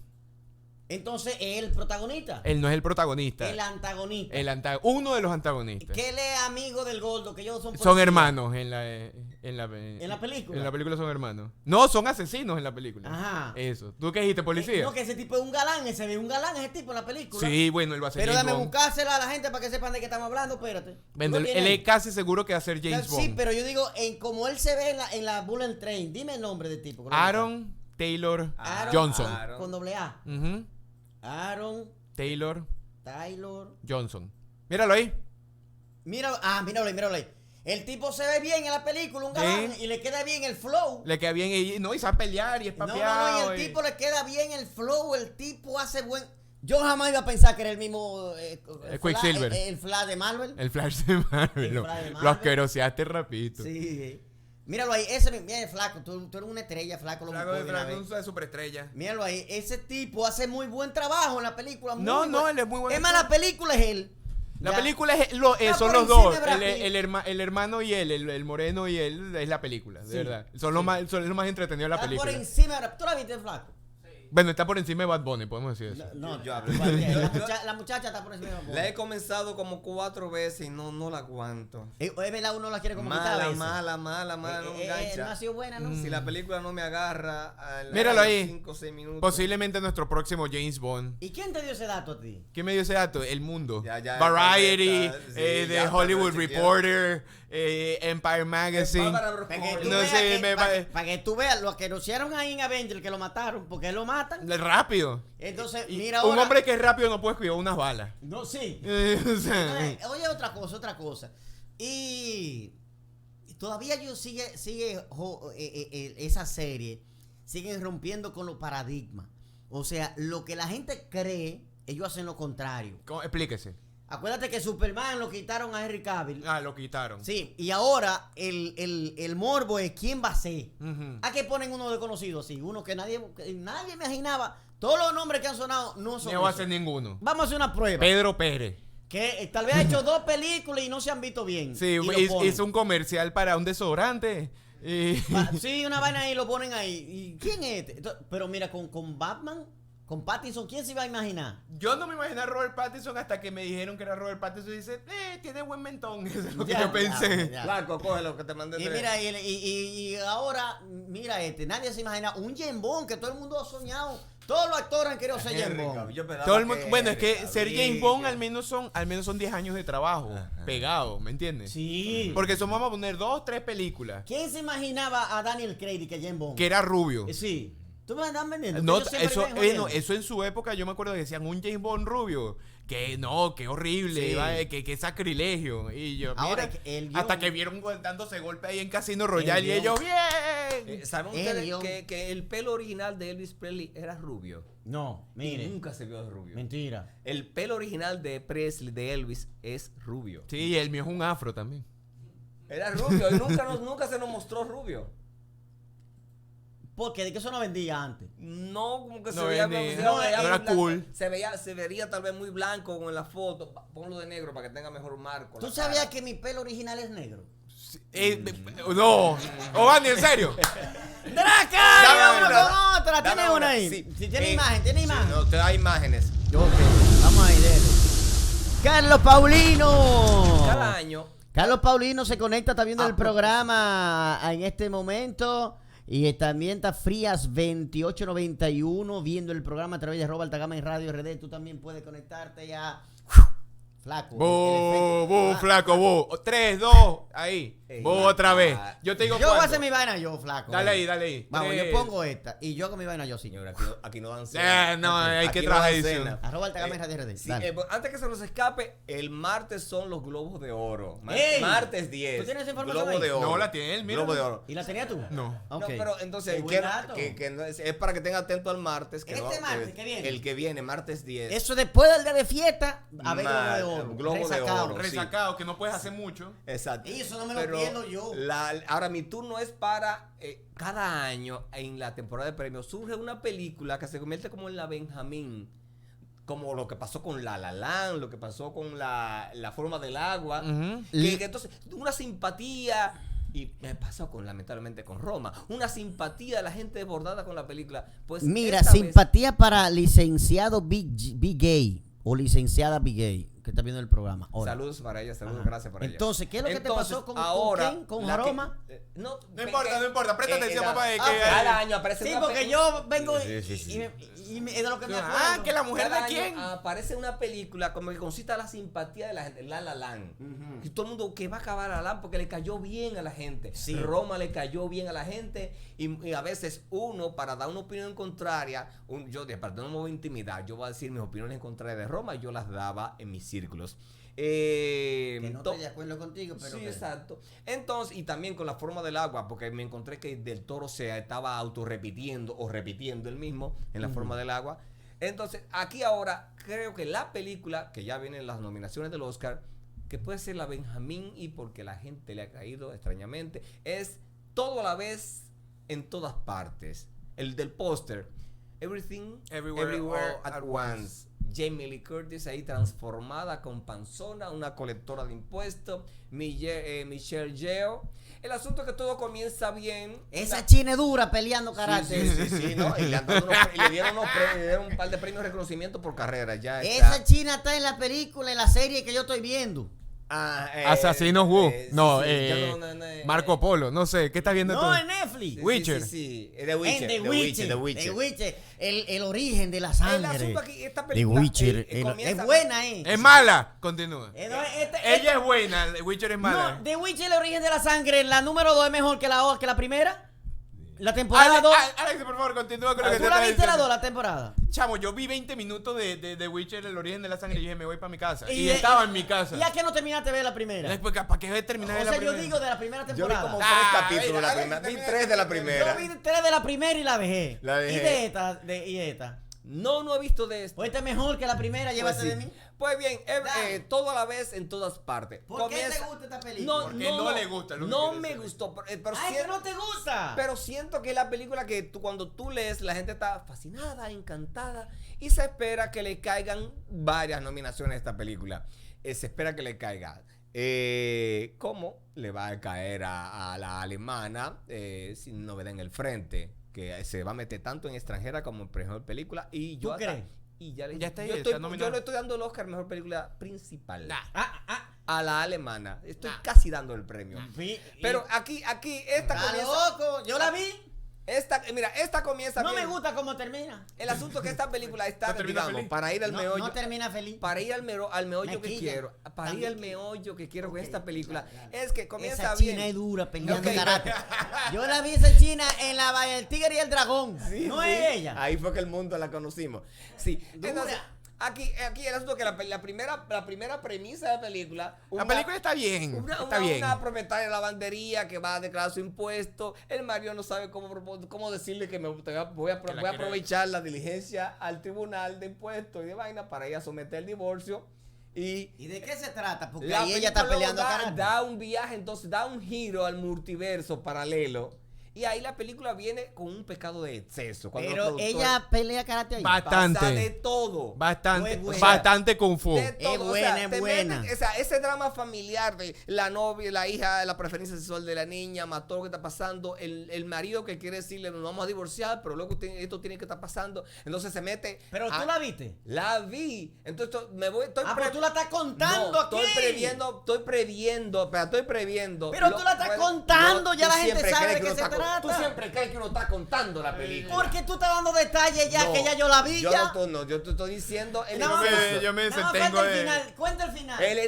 Entonces, ¿es el protagonista? Él no es el protagonista. El antagonista. Uno de los antagonistas. Que él es amigo del gordo, que ellos son Son policías. hermanos en la película. En la película son hermanos. No, son asesinos en la película. Ajá. Eso. ¿Tú qué dijiste, policía? No, que ese tipo es un galán, ese ve un galán ese tipo en la película. Sí, bueno, él va a ser Pero James dame Bond. buscársela a la gente para que sepan de qué estamos hablando, espérate. Bueno, ¿Tú lo él tienes es ahí? casi seguro que va a ser James Bond. Sí, pero yo digo, como él se ve en la Bullet Train, dime el nombre del tipo. Aaron Taylor Aaron- Johnson. Aaron. Con doble A. Ujú. Aaron Taylor Taylor. Johnson. Míralo ahí. Míralo ahí. El tipo se ve bien en la película, un galán, Sí. y le queda bien el flow. Le queda bien y sabe pelear y es No, papeado. y el tipo le queda bien el flow, el tipo hace buen... Yo jamás iba a pensar que era el mismo... Quicksilver. El Flash de Marvel. El Flash de Marvel. El Lo, Flash de lo Marvel. asqueroseaste rapidito. Sí. Míralo ahí, mira, flaco, tú eres una estrella, flaco. Lo Flaco buscó de de una Franco, vez. una superestrella. Míralo ahí, ese tipo hace muy buen trabajo en la película. No, él es muy buen Es más, actor. la película es él. La Ya. película es Está son por los encima dos. de Brad Pitt. El hermano y él, el moreno y él, es la película, de Sí, verdad. Son lo más entretenido de la Está por película. encima, ¿tú la viste, flaco? Bueno, está por encima de Bad Bunny, podemos decir eso. No, Yo hablo. la muchacha está por encima de La he comenzado como 4 veces y no la aguanto. Es verdad, uno la quiere como quitar a veces. Mala, no me No ha engancha. sido buena, ¿no? Si la película no me agarra a Míralo ahí. 5 o 6 minutos. Posiblemente nuestro próximo James Bond. ¿Y quién te dio ese dato a ti? ¿Quién me dio ese dato? El Mundo. Ya, Variety, correcta, sí, The ya, Hollywood pero chequeado. Reporter, Empire Magazine. Para que tú No veas sé, para que tú veas lo que anunciaron ahí en Avengers, que lo mataron, porque lo matan. Rápido. Entonces, Y mira ahora. un hombre que es rápido no puede cuidar unas balas. No, sí. O sea, Oye, otra cosa. Y todavía esa serie, siguen rompiendo con los paradigmas. O sea, lo que la gente cree, ellos hacen lo contrario. explíquese. Acuérdate que Superman lo quitaron a Henry Cavill. Ah, lo quitaron. Sí, y ahora el morbo es quién va a ser. Ujú. ¿A qué ponen uno desconocido así? Uno que nadie imaginaba. Todos los nombres que han sonado no son. No va a esos. ser ninguno. Vamos a hacer una prueba. Pedro Pérez. Que tal vez ha hecho 2 películas y no se han visto bien. Sí, hizo un comercial para un desodorante. Sí, una vaina ahí, lo ponen ahí. ¿Y quién es este? Pero mira, con Batman, con Pattinson, ¿quién se iba a imaginar? Yo no me imaginé a Robert Pattinson hasta que me dijeron que era Robert Pattinson y dice, tiene buen mentón. Eso es lo que Ya, yo pensé. ya. Flaco, coge lo que te mandé. Y mira, y ahora, mira nadie se imagina un James Bond que todo el mundo ha soñado. Todos los actores han querido ser James Bond. Todo el mundo, bueno, es que ser James Bond al menos son 10 años de trabajo pegado, ¿me entiendes? Sí. Porque somos vamos a poner 2, 3 películas. ¿Quién se imaginaba a Daniel Craig que James Bond? Que era rubio. Sí. ¿Tú me estás vendiendo? No, Que yo siempre eso, me jodiendo. eso en su época yo me acuerdo que decían un James Bond rubio. Que no, que horrible, Sí. que sacrilegio. Y yo, Ahora, mira, el guión- hasta que vieron dándose golpe ahí en Casino Royale y guión- ellos, bien. ¿Saben El ustedes guión. que el pelo original de Elvis Presley era rubio? No, Y mire. nunca se vio de rubio. Mentira. El pelo original de Presley, de Elvis, es rubio. Sí, el mío es un afro también. Era rubio y nunca se nos mostró rubio. Porque de que eso no vendía antes. No, como que se No veía, venía, se no veía era muy blanco. cool. Se vería tal vez muy blanco con la foto. Ponlo de negro para que tenga mejor marco. ¿Tú la sabías cara. que mi pelo original es negro? No, Ovani, en serio. ¡Draca! Dame ¡Vámonos una. con otra! Dame ¿Tienes una ahí? Sí. Si tiene imagen, tiene Sí, imagen. no, te da imágenes. Ok, vamos ahí, dele. Carlos Paulino. Cada año. Carlos Paulino se conecta, está viendo el propósito. programa en este momento. Y también está Frías 2891 viendo el programa a través de @altagama en Radio RD. Tú también puedes conectarte ya. Flaco. Flaco, 3, 2, ahí. Ey, Otra vez. Yo te digo Yo voy a cuánto. hacer mi vaina yo, flaco. Dale ahí. Vamos, 3. yo pongo esta. Y yo hago mi vaina yo, señor. Señor, aquí no dan cena. No, hay Aquí que no dan traer cena. edición. @altagama en Radio RD. Sí, Dale. antes que se nos escape, el martes son los globos de oro. ¡Ey! Martes 10. ¿Tú tienes esa información Globo ahí? de oro. No, la tiene él, mira. Globo de oro. ¿Y la tenías tú? No. Ok. No, pero entonces Qué buen dato. que no es para que tenga atento al martes. Que Este no- martes, que viene. El que viene, martes 10. Eso después del día de fiesta, a ver Ma- globo de oro. globo de Resacado. oro. Resacado, que no puedes hacer mucho. Exacto. Y eso no me lo Pero pierdo yo. ahora mi turno es para cada año en la temporada de premios surge una película que se convierte como en la Benjamín. Como lo que pasó con La La Land, lo que pasó con la forma del agua. Ujú. Que entonces, una simpatía. Y me pasó lamentablemente con Roma. Una simpatía de la gente desbordada con la película. Pues Mira, esta vez- simpatía para licenciado Big Gay o licenciada Big Gay, que está viendo el programa. Ahora. Saludos para ella, saludos, Ajá. gracias para ella. Entonces, ¿qué es lo que te pasó con quién? ¿Con la que- Roma? No importa, presta atención, papá. Cada año aparece Sí, una porque película. yo vengo Sí. y es de lo que me acuerdo. Ah, que la mujer Cada de año quién. aparece una película como que concita la simpatía de la gente, La La Land. Ujú. Y todo el mundo que va a acabar La La Land porque le cayó bien a la gente. Sí. Roma le cayó bien a la gente y a veces uno para dar una opinión contraria, yo de parte no me voy a intimidar, yo voy a decir mis opiniones contrarias de Roma, yo las daba en mis círculos. Que no estoy de acuerdo contigo, pero. Sí, que- exacto. Entonces, y también con la forma del agua, porque me encontré que Del Toro se estaba autorrepitiendo o repitiendo el mismo en la forma del agua. Entonces, aquí ahora creo que la película, que ya vienen las nominaciones del Oscar, que puede ser la Benjamín y porque la gente le ha caído extrañamente, es Todo a la vez en todas partes. El del póster. Everything, Everywhere, Everywhere all at at once. Jamie Lee Curtis ahí transformada con panzona, una colectora de impuestos, Michelle Yeoh. El asunto es que todo comienza bien. Esa china es dura peleando karate. Sí, ¿no? Y le, han dado y le dieron le dieron un par de premios de reconocimiento por carrera. Ya Esa está. china está en la película, en la serie que yo estoy viendo. Asesinos Wu. No, yo Marco Polo. No sé, ¿qué estás viendo No, tú? en Netflix. Witcher. Sí, The En Witcher. The Witcher. The Witcher. The Witcher. El origen de la El sangre. asunto aquí, esta The película Witcher. comienza- Es buena, Es mala. Continúa. No, Ella es buena. The Witcher es mala. No, The Witcher, el origen de la sangre, la número 2 es mejor que la primera. La temporada 2. Alex, por favor, continúa con lo que ¿Tú te la estaba viste la 2, diciendo. la temporada? Chamo, yo vi 20 minutos de The Witcher, el origen de la sangre, y dije, me voy para mi casa. Y, Y- estaba en mi casa. ¿Ya que no terminaste de ver la primera? Después, ¿para qué terminar O de la sea, yo primera? digo de la primera Yo vi temporada. como Ah, 3 capítulos de la Alex, primera. Vi termina 3 de la primera. Yo vi 3 de la primera y la dejé. La dejé. Y de esta. No he visto de esto. Pues esta es mejor que la primera, llévate sí. de mí. Pues bien, Dale. todo a la vez en todas partes. ¿Por qué te gusta esta película? No, Porque no le gusta, lo No único que me quiere gustó, pero ¡Ay, que no te gusta! pero siento que es la película que cuando tú lees, la gente está fascinada, encantada, y se espera que le caigan varias nominaciones a esta película. se espera que le caiga. ¿Cómo le va a caer a la alemana sin novedad en el frente? Que se va a meter tanto en extranjera como en mejor película. Y yo ¿Tú crees? Y ya está ahí, yo está nominada. le estoy dando el Oscar mejor película principal. Nah. A la alemana. Estoy casi dando el premio. Pero aquí esta Está comienza. loco, yo la vi. Esta comienza No bien. me gusta cómo termina. El asunto es que esta película está, ¿No termina digamos, feliz? para ir al meollo. No termina feliz. Para ir al meollo Me que quilla. quiero. Para ir También al meollo que quiero con Ok, esta película. claro. Es que comienza Esa bien. china es dura peleando Ok. karate. Yo la vi esa china en el Tigre y el Dragón. Sí, no sí. es ella. Ahí fue que el mundo la conocimos. Sí. Dura. Entonces, aquí el asunto es que la primera premisa de la película. La película está bien. Está bien. Una propietaria de lavandería que va a declarar su impuesto. El marido no sabe cómo decirle que voy a aprovechar la diligencia al tribunal de impuestos y de vaina para ir a someter el divorcio. ¿Y de qué se trata? Porque La ahí ella está película peleando luego karate. da un viaje, entonces da un giro al multiverso paralelo. Y ahí la película viene con un pecado de exceso. Cuando Pero los productores ella pelea karate ahí. Bastante. pasa de todo. Bastante, Muy buena. bastante Kung Fu. De todo. Es O buena, sea, es te buena. meten, o sea, ese drama familiar de la novia, la hija, la preferencia sexual de la niña, mató lo que está pasando, el marido que quiere decirle nos vamos a divorciar, pero luego esto tiene que estar pasando. Entonces se mete. Pero tú la viste. La vi. Entonces Pero tú la estás contando No, aquí. estoy previendo. Pero tú la estás contando, ya la gente siempre sabe crees de qué uno se está trata. Tú siempre crees que uno está contando la película. Porque tú estás dando detalles ya, No, que ya yo la vi ya. yo te estoy diciendo el Nada más- exceso. yo me nada más desentengo cuenta el de- final, cuenta el final. El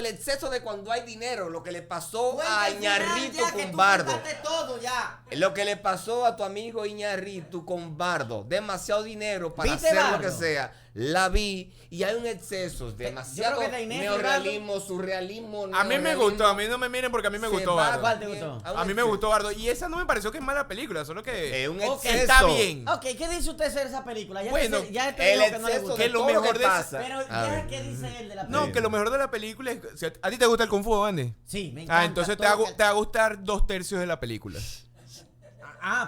exceso de cuando hay dinero, lo que le pasó Cuenta a el final Iñárritu ya, que con tú Bardo. contaste todo ya. Lo que le pasó a tu amigo Iñárritu con Bardo. Demasiado dinero para ¿Viste hacer lo Bardo? que sea. La vi y hay un exceso, demasiado creo que de Inés y neorrealismo, surrealismo. A mí me gustó, a mí no me miren porque a mí me gustó Bardo. ¿Cuál te gustó? A mí me gustó Bardo. Y esa no me pareció que es mala película, solo que Es un Ok, exceso. está bien. Ok, ¿qué dice usted de esa película? Ya Bueno, ya te El dijo que no le exceso gustó. de Que lo todo mejor lo que de- pasa. Pero A ya, ver. ¿qué dice él de la No, película? que lo mejor de la película es... si ¿A ti te gusta el Kung Fu, Andy? Sí, me encanta. Entonces te todo va, lo que- te va a gustar 2/3 de la película.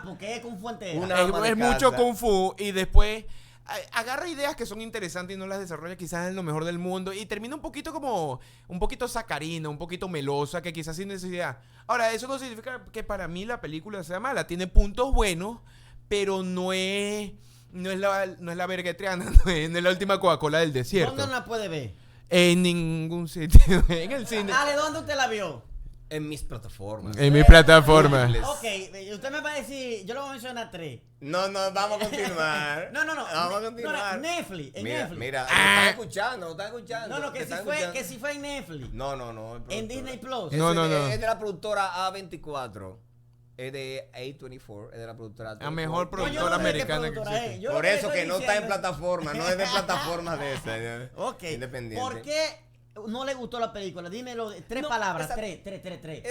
porque es con fuente. Una ama de Es mucho casa. Kung Fu y después agarra ideas que son interesantes y no las desarrolla quizás en lo mejor del mundo y termina un poquito sacarina, un poquito melosa, que quizás sin necesidad. Ahora, eso no significa que para mí la película sea mala. Tiene puntos buenos, pero no es la verguetreana, no es la última Coca-Cola del desierto. ¿Dónde no la puede ver? En ningún sitio. En el cine. Ale, ¿dónde usted la vio? En mis plataformas. En mi plataforma. Ok, usted me va a decir, yo le voy a mencionar 3. No, vamos a continuar. No. Vamos a continuar. Netflix, en Netflix. Mira, lo están escuchando, lo están escuchando. No, que te si están fue, escuchando. que si fue en Netflix. No. En Disney Plus. No, Eso no. Es de la productora A24. Es de A24. Es de la productora La mejor No, yo productora no sé qué americana que productora existe. es. Yo lo Por le eso estoy que no está en diciendo- plataforma, no es de plataformas de esa. Ok. Independiente. ¿Por qué no le gustó la película? Dímelo, 3 No, palabras, esa- 3.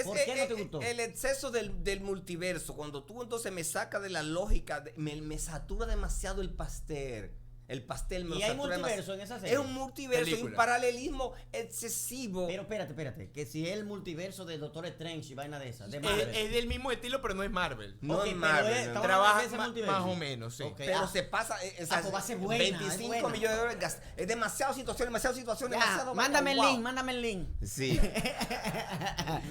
¿Por qué no te gustó? El exceso del multiverso, cuando tú entonces me sacas de la lógica, me satura demasiado el pastel. El pastel me ¿Y lo hay satura multiverso demasiado. en esa serie? Es un multiverso y un Película. paralelismo excesivo. Pero espérate, que si es el multiverso de Doctor Strange y vaina de esas, de Es, Marvel. es del mismo estilo, pero no es Marvel. No Ok, es pero Marvel, es- no. estamos Trabaja hablando de ese multiverso. más o menos, sí. Ok. Pero se pasa, pues va a ser buena, 25 es buena. millones de dólares. Es demasiado situación, Ya, demasiado. mándame el wow. link, mándame el link. Sí.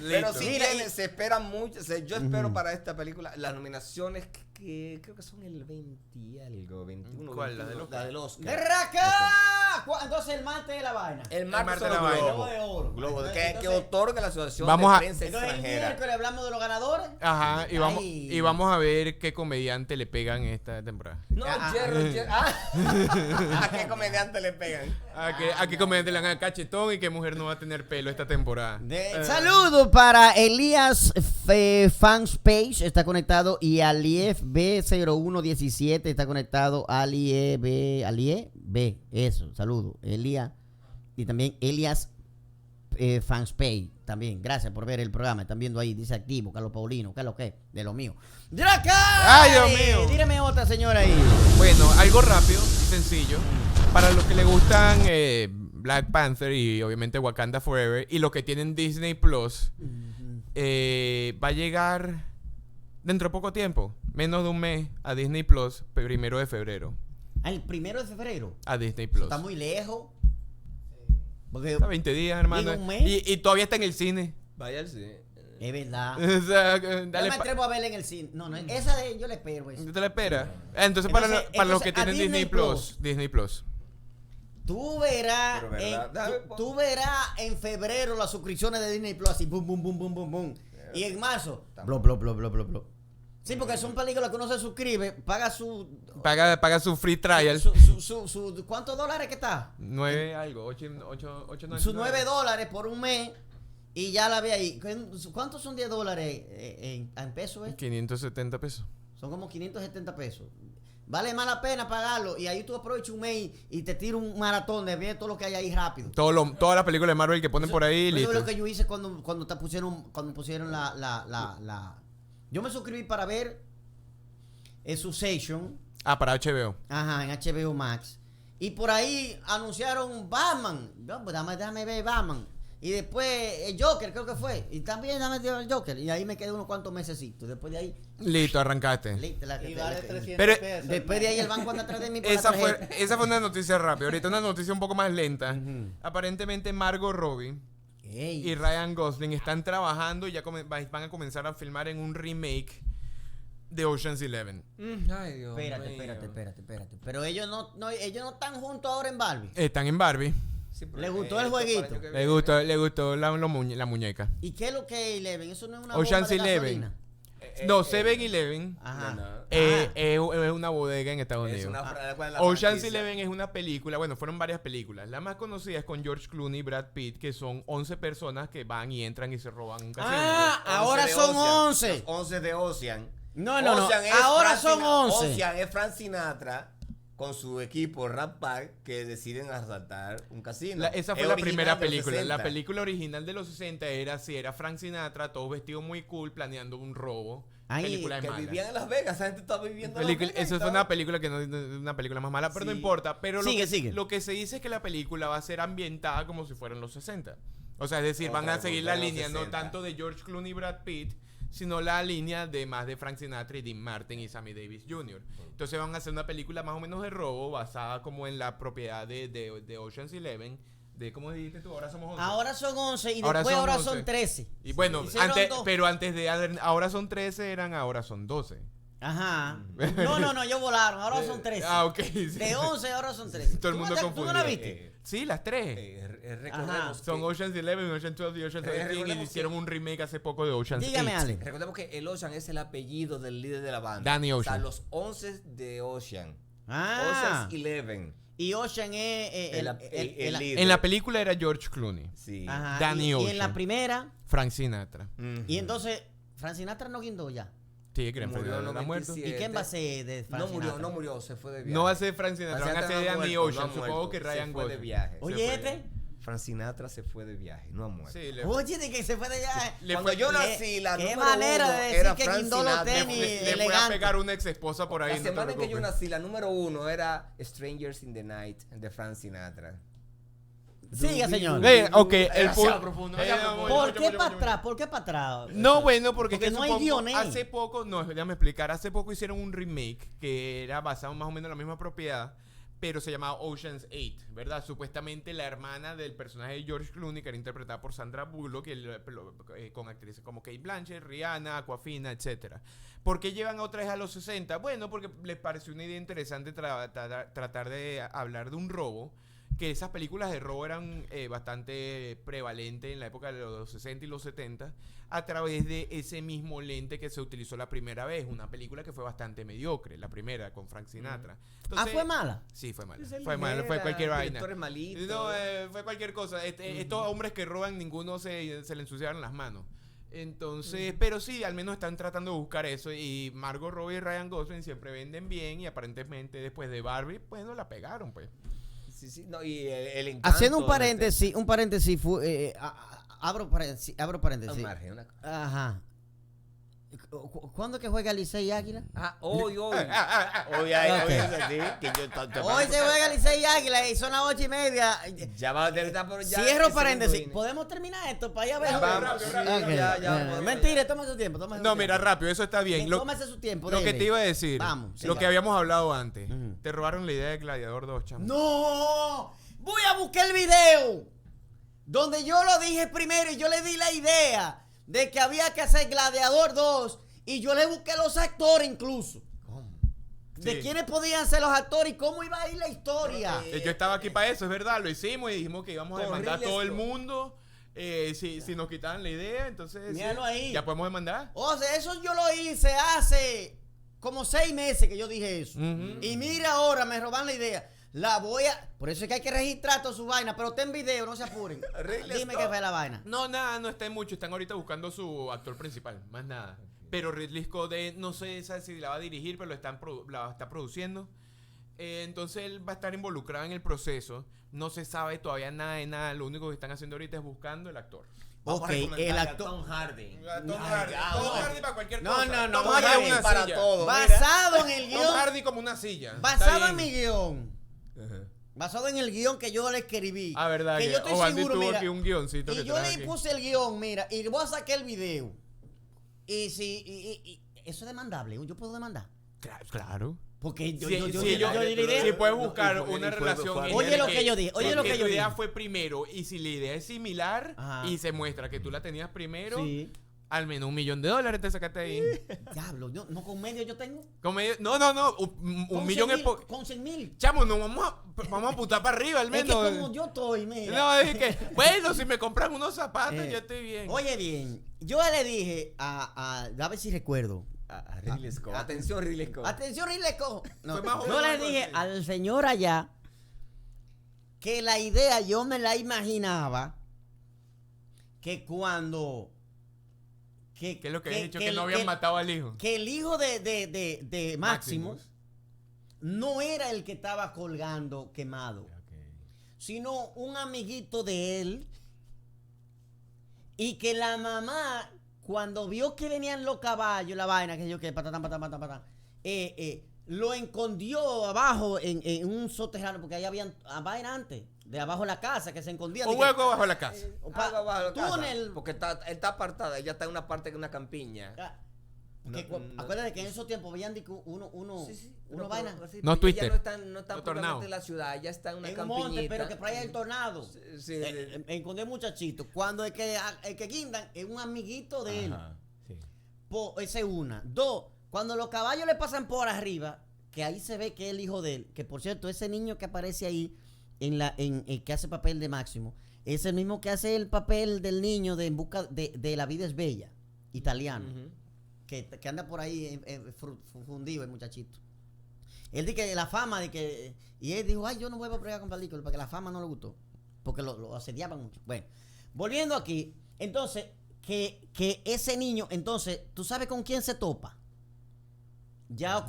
Pero Listo. si Mira, viene, se espera mucho. Yo espero para esta película las nominaciones que creo que son el 20 y algo, 21. ¿Cuál? ¿La 21, del Oscar? La del Oscar. ¡De raca! Entonces el martes de la vaina. El martes martes son la los vaina. globos. Globo de oro. Globo de- Entonces- que otorga la Asociación Vamos de a- Prensa Entonces el Extranjera. miércoles hablamos de los ganadores. Ajá, y Ay. vamos a ver qué comediante le pegan esta temporada. No, Ah, ¿A qué comediante le pegan? ¿A qué comediante le dan a cachetón y qué mujer no va a tener pelo esta temporada? Saludos para Elías Fanspage, está conectado, y Alief B0117 está conectado. Alief B, eso, saludos. Elías y también Elias Fanspage también. Gracias por ver el programa. Están viendo ahí, dice activo, Carlos Paulino, ¿qué es lo que? De lo mío. ¡Draca! ¡Ay, Dios mío! Díreme otra, señora ahí. Bueno, algo rápido y sencillo. Para los que le gustan Black Panther y obviamente Wakanda Forever y los que tienen Disney Plus, va a llegar dentro de poco tiempo, menos de un mes, a Disney Plus, 1 de febrero. El 1 de febrero. A Disney Plus. Está muy lejos. Porque Está 20 días, hermano. digo, un mes. Y todavía está en el cine. Vaya al cine. es verdad. O sea, Yo dale me atrevo a verla en el cine. No, esa de yo le espero. Eso. ¿Te la espera? Entonces, para los que a tienen Disney Plus. Disney Plus. Tú verás, Pero verdad, tú verás en febrero las suscripciones de Disney Plus así, boom, boom, boom, boom, boom, boom. Y en marzo, blo, blo, blo, blo, blo, blo. Sí, porque son películas que uno se suscribe, paga su... Paga su free trial. ¿Cuántos dólares que está? 9 algo, 8, Sus $9 por un mes y ya la ve ahí. ¿Cuántos son $10 en pesos? 570 pesos. Son como 570 pesos. Vale más la pena pagarlo y ahí tú aprovechas un mes y te tiras un maratón de ver todo lo que hay ahí rápido. Todas las películas de Marvel que ponen por ahí, Eso listo. es lo que yo hice cuando pusieron la... Yo me suscribí para ver Succession. Para HBO. Ajá, en HBO Max. Y por ahí anunciaron Batman. No, pues déjame ver Batman. Y después el Joker, creo que fue. Y también dame el Joker. Y ahí me quedé unos cuantos mesecitos. Después de ahí... Listo, arrancaste. Listo, Y vale 300 Pero- pesos. Después de ahí el banco anda atrás de mí por la Esa tarjeta. fue una noticia rápida. Ahorita una noticia un poco más lenta. Ujú. Aparentemente Margot Robbie Ey. y Ryan Gosling están trabajando y ya van a comenzar a filmar en un remake de Ocean's 11. Ay, Dios Espérate. Pero ellos no están juntos ahora en Barbie. Están en Barbie. Sí, pero ¿Le gustó el esto para jueguito? año que Le viene. gustó la muñeca. ¿Y qué es lo que es Eleven? Eso no es una Ocean's bomba de 11. gasolina. No, 7-Eleven Ajá. No. es una bodega en Estados Es Unidos. ¿cuál es la Ocean's franquicia? 11 es una película, bueno, fueron varias películas. La más conocida es con George Clooney y Brad Pitt, que son 11 personas que van y entran y se roban un casino. Ah, ahora 11 de son Ocean. 11. Los 11 de Ocean. No. Ocean es Ahora Frank son 11. Ocean es Frank Sinatra con su equipo Rat Pack que deciden asaltar un casino. Esa fue Es la original primera de los película. 60. La película original de los 60 era Frank Sinatra, todos vestidos muy cool, planeando un robo. Ay, película de Que mala. vivían en Las Vegas, esa gente estaba viviendo en Las Vegas. Eso fue una película que no es una película más mala, pero no Sí. importa. Pero Sigue. lo que se dice es que la película va a ser ambientada como si fueran los 60. O sea, es decir, van a Otra seguir vez, la los línea no 60. tanto de George Clooney y Brad Pitt, sino la línea de más de Frank Sinatra y Dean Martin y Sammy Davis Jr. Entonces van a hacer una película más o menos de robo basada como en la propiedad de Ocean's 11. ¿Cómo dijiste tú? Ahora somos 11. Ahora son 11 y Ahora después son ahora 11. son 13. Y bueno, Hicieron dos. pero antes de ahora son 13 ahora son 12. Ajá. No, ellos volaron. Ahora son 13. Ok. Sí. De 11 ahora son 13. Todo el mundo ¿Tú no confundido. la viste? Sí, las tres. Recordemos Son que- Ocean's 11, Ocean's 12 y Ocean's 13 y recordemos hicieron un remake hace poco de Ocean's Dígame, 8. Ale. Recordemos que el Ocean es el apellido del líder de la banda. Danny O sea, Ocean. los 11 de Ocean. Ah. Ocean's 11. Y Ocean es El líder. En la película era George Clooney, Sí. Ajá. Danny y en Ocean. la primera. Frank Sinatra. Ujú. Y entonces, Frank Sinatra no guindó ya. Sí, que Murió en está muerto. 97. ¿Y quién va a ser de Frank No murió, Sinatra? no murió, se fue de viaje. No va a ser Frank Sinatra, van a ser no ha Danny muerto, Ocean. no ha Supongo muerto, que Ryan se fue de Gosling. viaje. Oye, Frank Sinatra se fue de viaje, no ha muerto. Sí, Oye, de que se fue de allá. Cuando yo nací, la qué número manera uno de decir era que Frank guindó los Sinatra. tenis. le fue a elegante. pegar una ex esposa por ahí. La no te semana en que yo preocupes. nací, la número uno era Strangers in the Night de Frank Sinatra. Siga, señor. Ok, el Demasiado punto. profundo, Eh, demasiado no, profundo. ¿Por qué para atrás? ¿Por qué para atrás? No, bueno, porque Porque es que no hay supongo- guiones. hace poco, no, déjame explicar, hace poco hicieron un remake que era basado más o menos en la misma propiedad, pero se llamaba Ocean's 8, ¿verdad? Supuestamente la hermana del personaje de George Clooney, que era interpretada por Sandra Bullock, con actrices como Kate Blanchett, Rihanna, Aquafina, etcétera. ¿Por qué llevan otra vez a los 60? Bueno, porque les pareció una idea interesante tratar de hablar de un robo, que esas películas de robo eran bastante prevalentes en la época de los 60 y los 70 a través de ese mismo lente que se utilizó la primera vez, una película que fue bastante mediocre, la primera con Frank Sinatra. Entonces, ¿Fue mala? Sí, fue mala. Esa es Fue mala, fue ligera, cualquier vaina. directores malitos. No, fue cualquier cosa. Estos hombres que roban, ninguno se le ensuciaron las manos. Entonces, pero sí, al menos están tratando de buscar eso. Y Margot Robbie y Ryan Gosling siempre venden bien. Y aparentemente después de Barbie, pues no la pegaron, pues. Sí, no, y el encanto Haciendo un de paréntesis, abro este- paréntesis. al margen, una- Ajá. ¿Cuándo que juega Licey y Águila? hoy. Ok. Hoy Hoy se juega Licey y Águila y son las 8:30. Ya va a estar por ya. Cierro el paréntesis. segundo inning. ¿Podemos terminar esto para allá ver? Vamos, sí, Ok. ya, podemos. Mentira, tómese su tiempo. No, mira, rápido, eso está bien. Tómese su tiempo. Lo que dele. te iba a decir, Vamos, lo siga. que habíamos hablado antes, Ujú. te robaron la idea de Gladiador 2, chamo. ¡No! ¡Voy a buscar el video! donde yo lo dije primero y yo le di la idea de que había que hacer Gladiador 2 y yo le busqué los actores incluso. De Sí. quiénes podían ser los actores y cómo iba a ir la historia. Yo estaba aquí para eso, es verdad, lo hicimos y dijimos que íbamos a Con demandar a Ridley todo el Scott. mundo. Si nos quitaban la idea, entonces Míralo ahí. ya podemos demandar. O sea, eso yo lo hice hace como 6 meses que yo dije eso. Ujú. Y mira ahora, me roban la idea. La voy a... Por eso es que hay que registrar toda su vaina, pero está en video, no se apuren. Ridley Dime Scott. qué fue la vaina. No, nada, no está en mucho. Están ahorita buscando su actor principal, más nada. Pero Ridley Scott, no sé si la va a dirigir, pero la está produciendo. Entonces él va a estar involucrado en el proceso. No se sabe todavía nada de nada. Lo único que están haciendo ahorita es buscando el actor. Vamos Ok, a recomendarle el a actor... Tom Hardy. Tom Hardy. ya, Tom no. Hardy para cualquier No, cosa. no, no, Tom oye, Hardy en una para silla. todo. Basado en el Tom guión... Hardy como una silla. Basado Está en bien. mi guión. Ajá. Basado en el guión que yo le escribí. Ah, verdad. Que yo estoy Ovaldi seguro, tuvo mira, aquí un guioncito y que yo trae le aquí. puse el guión, mira, y voy a sacar el video. Y si... y eso es demandable, yo puedo demandar. Claro. Porque yo, Sí, yo, yo, sí, yo, yo- di la idea. si puedes No, buscar y fue- una y fue- relación. fue- en Oye el lo que yo dije, oye lo que yo tu idea dije. fue primero y si la idea es similar Ajá. y se muestra que tú la tenías primero, Sí. al menos $1,000,000 te sacaste ahí. Diablo, no con medio yo tengo. No, un Con millón 100,000, es poco. con 100,000. Chamo, no vamos a apuntar para arriba al Es que menos. como yo estoy, mira. No, es que, bueno, si me compran unos zapatos, Eh, yo estoy bien. Oye bien, yo le dije a ver si recuerdo. A Ridley Scott. Atención, Ridley Scott. Atención, Ridley Scott. No, Fue más o yo menos le algo dije así. al señor allá que la idea yo me la imaginaba que cuando... ¿Qué es lo que has dicho? Que el- no habían matado al hijo. Que el hijo de Máximo Maximus. no era el que estaba colgando quemado, sino un amiguito de él. Y que la mamá, cuando vio que venían los caballos, la vaina, que yo que patatán, lo escondió abajo en un soterrano, porque ahí habían vaina antes, de abajo de la casa, que se escondían. Un hueco bajo la casa. Algo abajo de la casa, túnel. porque está apartada, ella está en una parte de una campiña. Porque No. acuérdate que en esos tiempos veían de que uno pero- vaina sí, No, pero Twitter. ella no está No, propiamente tornado. en la ciudad, ella está en una en un campiñita. monte, pero que por ahí hay el tornado. Sí, Encontré muchachito. Cuando el que guindan es un amiguito de él. Ajá, sí. Esa es una. Dos, cuando los caballos le pasan por arriba, que ahí se ve que es el hijo de él. Que por cierto, ese niño que aparece ahí, que hace papel de Máximo, es el mismo que hace el papel del niño de En busca de La vida es bella, italiano. Ujú. Que anda por ahí fundido el muchachito. Él dice que la fama de que... Y él dijo, ay, yo no voy a probar con películas porque la fama no le gustó. Porque lo asediaban mucho. Bueno, volviendo aquí, entonces, que ese niño, entonces, ¿tú sabes con quién se topa? Ya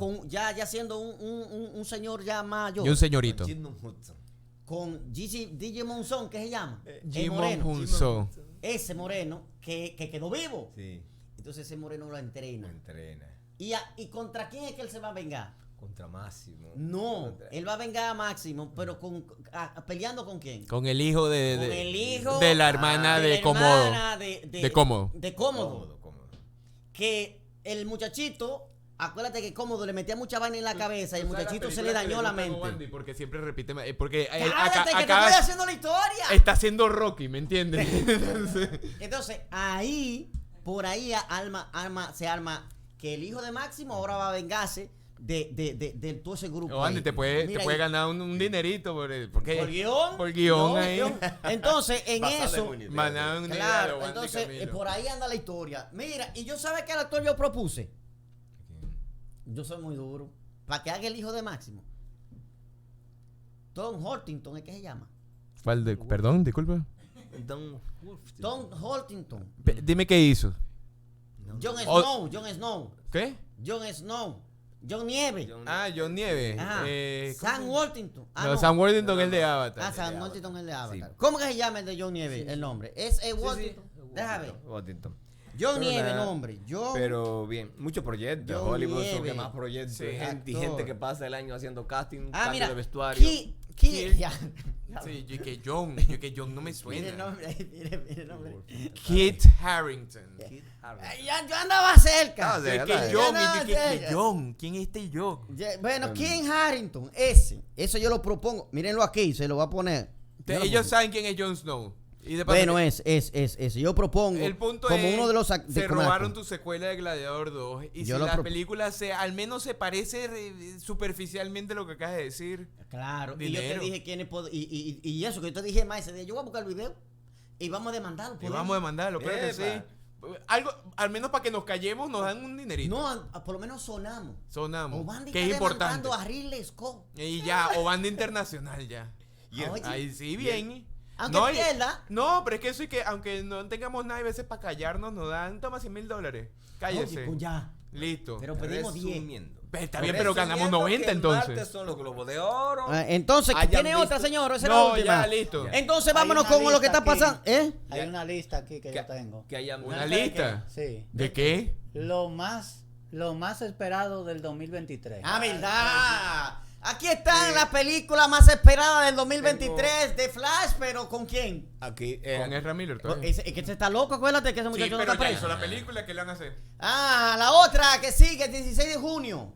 siendo un señor ya mayor. Y un señorito. Jim Hudson. Con DJ Monzón, ¿qué se llama? El Jimon moreno. Hunso. Ese moreno que quedó vivo. Sí, Entonces ese moreno lo lo entrena. entrena. ¿Y contra quién es que él se va a vengar? Contra Máximo. No, Contra- él va a vengar a Máximo, pero peleando con quién? Con el hijo Con el hijo de la hermana de de la Cómodo. hermana De Cómodo. De Cómodo. Cómodo. Que el muchachito, acuérdate que Cómodo le metía mucha vaina en la cabeza y el ¿Tú sabes muchachito se película le que dañó la gusta a mente. Wandy? Porque siempre repite. Porque él Cállate, que te acá estoy haciendo la historia. está haciendo Rocky, ¿me entiendes? Entonces, Entonces, por ahí se arma que el hijo de Máximo ahora va a vengarse de todo ese grupo. Wandy, ahí. te puede Mira, ganar un dinerito porque por guión. Por guión ahí. Entonces, en Basado eso, en una idea. Mandaban una idea de claro, Wandy entonces Camilo. por ahí anda la historia. Mira, y yo sabes que el actor yo propuse. Yo soy muy duro. Para que haga el hijo de Máximo. Tom Hortington, ¿es que se llama? Perdón, disculpa. Don Wolf. Tom Hortington. Dime qué hizo. John O- Snow. ¿Qué? John Nieve. John Nieve. Ajá. ¿cómo Sam se- Worthington. No, Sam Worthington es el de Avatar. Sam Worthington es el de Avatar. Sí. ¿Cómo que se llama el de John Nieve? El nombre. Es Worthington. Déjame ver. Washington. John Pero Nieve, nada, nombre. John. Pero bien, muchos proyectos. John Hollywood son Nieve. que más proyectos. Sí. Y Actor. gente que pasa el año haciendo casting, Ah, cambio mira. de vestuario. Ya. Sí, yo que John no me Mire el suena. nombre, mire el nombre. Kit Harington. Kit Harington. Yo andaba cerca. Ah, sí. Yo que Ya John, no, y yo que ya. John. ¿Quién es este John? Bueno, King Harrington, eso yo lo propongo. Mírenlo aquí, se lo voy a poner. Yo lo Ellos puse. saben quién es Jon Snow. Y de paso Bueno, que- es. Yo propongo El punto como es, uno de los se robaron tu secuela de Gladiador 2 y Yo si lo la pro- película al menos se parece superficialmente a lo que acabas de decir. Claro, y Dinero. yo te dije quiénes y eso que yo te dije más ese día, yo voy a buscar el video y vamos a demandarlo. Y vamos a demandarlo, claro que sí. Epa. Algo, al menos para que nos callemos, nos dan un dinerito. No, por lo menos sonamos. Sonamos. Obandi Que está es importante. demandando a Ridley Scott. Y ya, o banda internacional ya. Oye, Ahí sí, bien. aunque No, pierda. No, pero es que eso y que aunque no tengamos nada, a veces para callarnos nos dan, toma $100,000. Cállese. Oye, pues ya. Listo. Pero pedimos 10. Resumiendo. Está bien, pero ganamos Resumiendo 90 que el entonces. martes son los Globos de Oro. Entonces, Hayan ¿tiene visto- otra, señor? Esa es la No, última. ya, listo. Entonces, Hay vámonos una con lo que lista está aquí. pasando. Hay una lista aquí que yo tengo. Que hayan ¿Una ¿sabes lista? Sí. ¿De qué? Lo más esperado del 2023. Ah, verdad. Aquí están las películas más esperadas del 2023 de Flash, pero ¿con quién? qué? Aquí, Con Ezra Miller todavía. Es que se está loco, acuérdate que ese Sí, muchacho no pero está ya preso. hizo la película, ¿qué le van a hacer? Ah, la otra que sigue, el 16 de junio.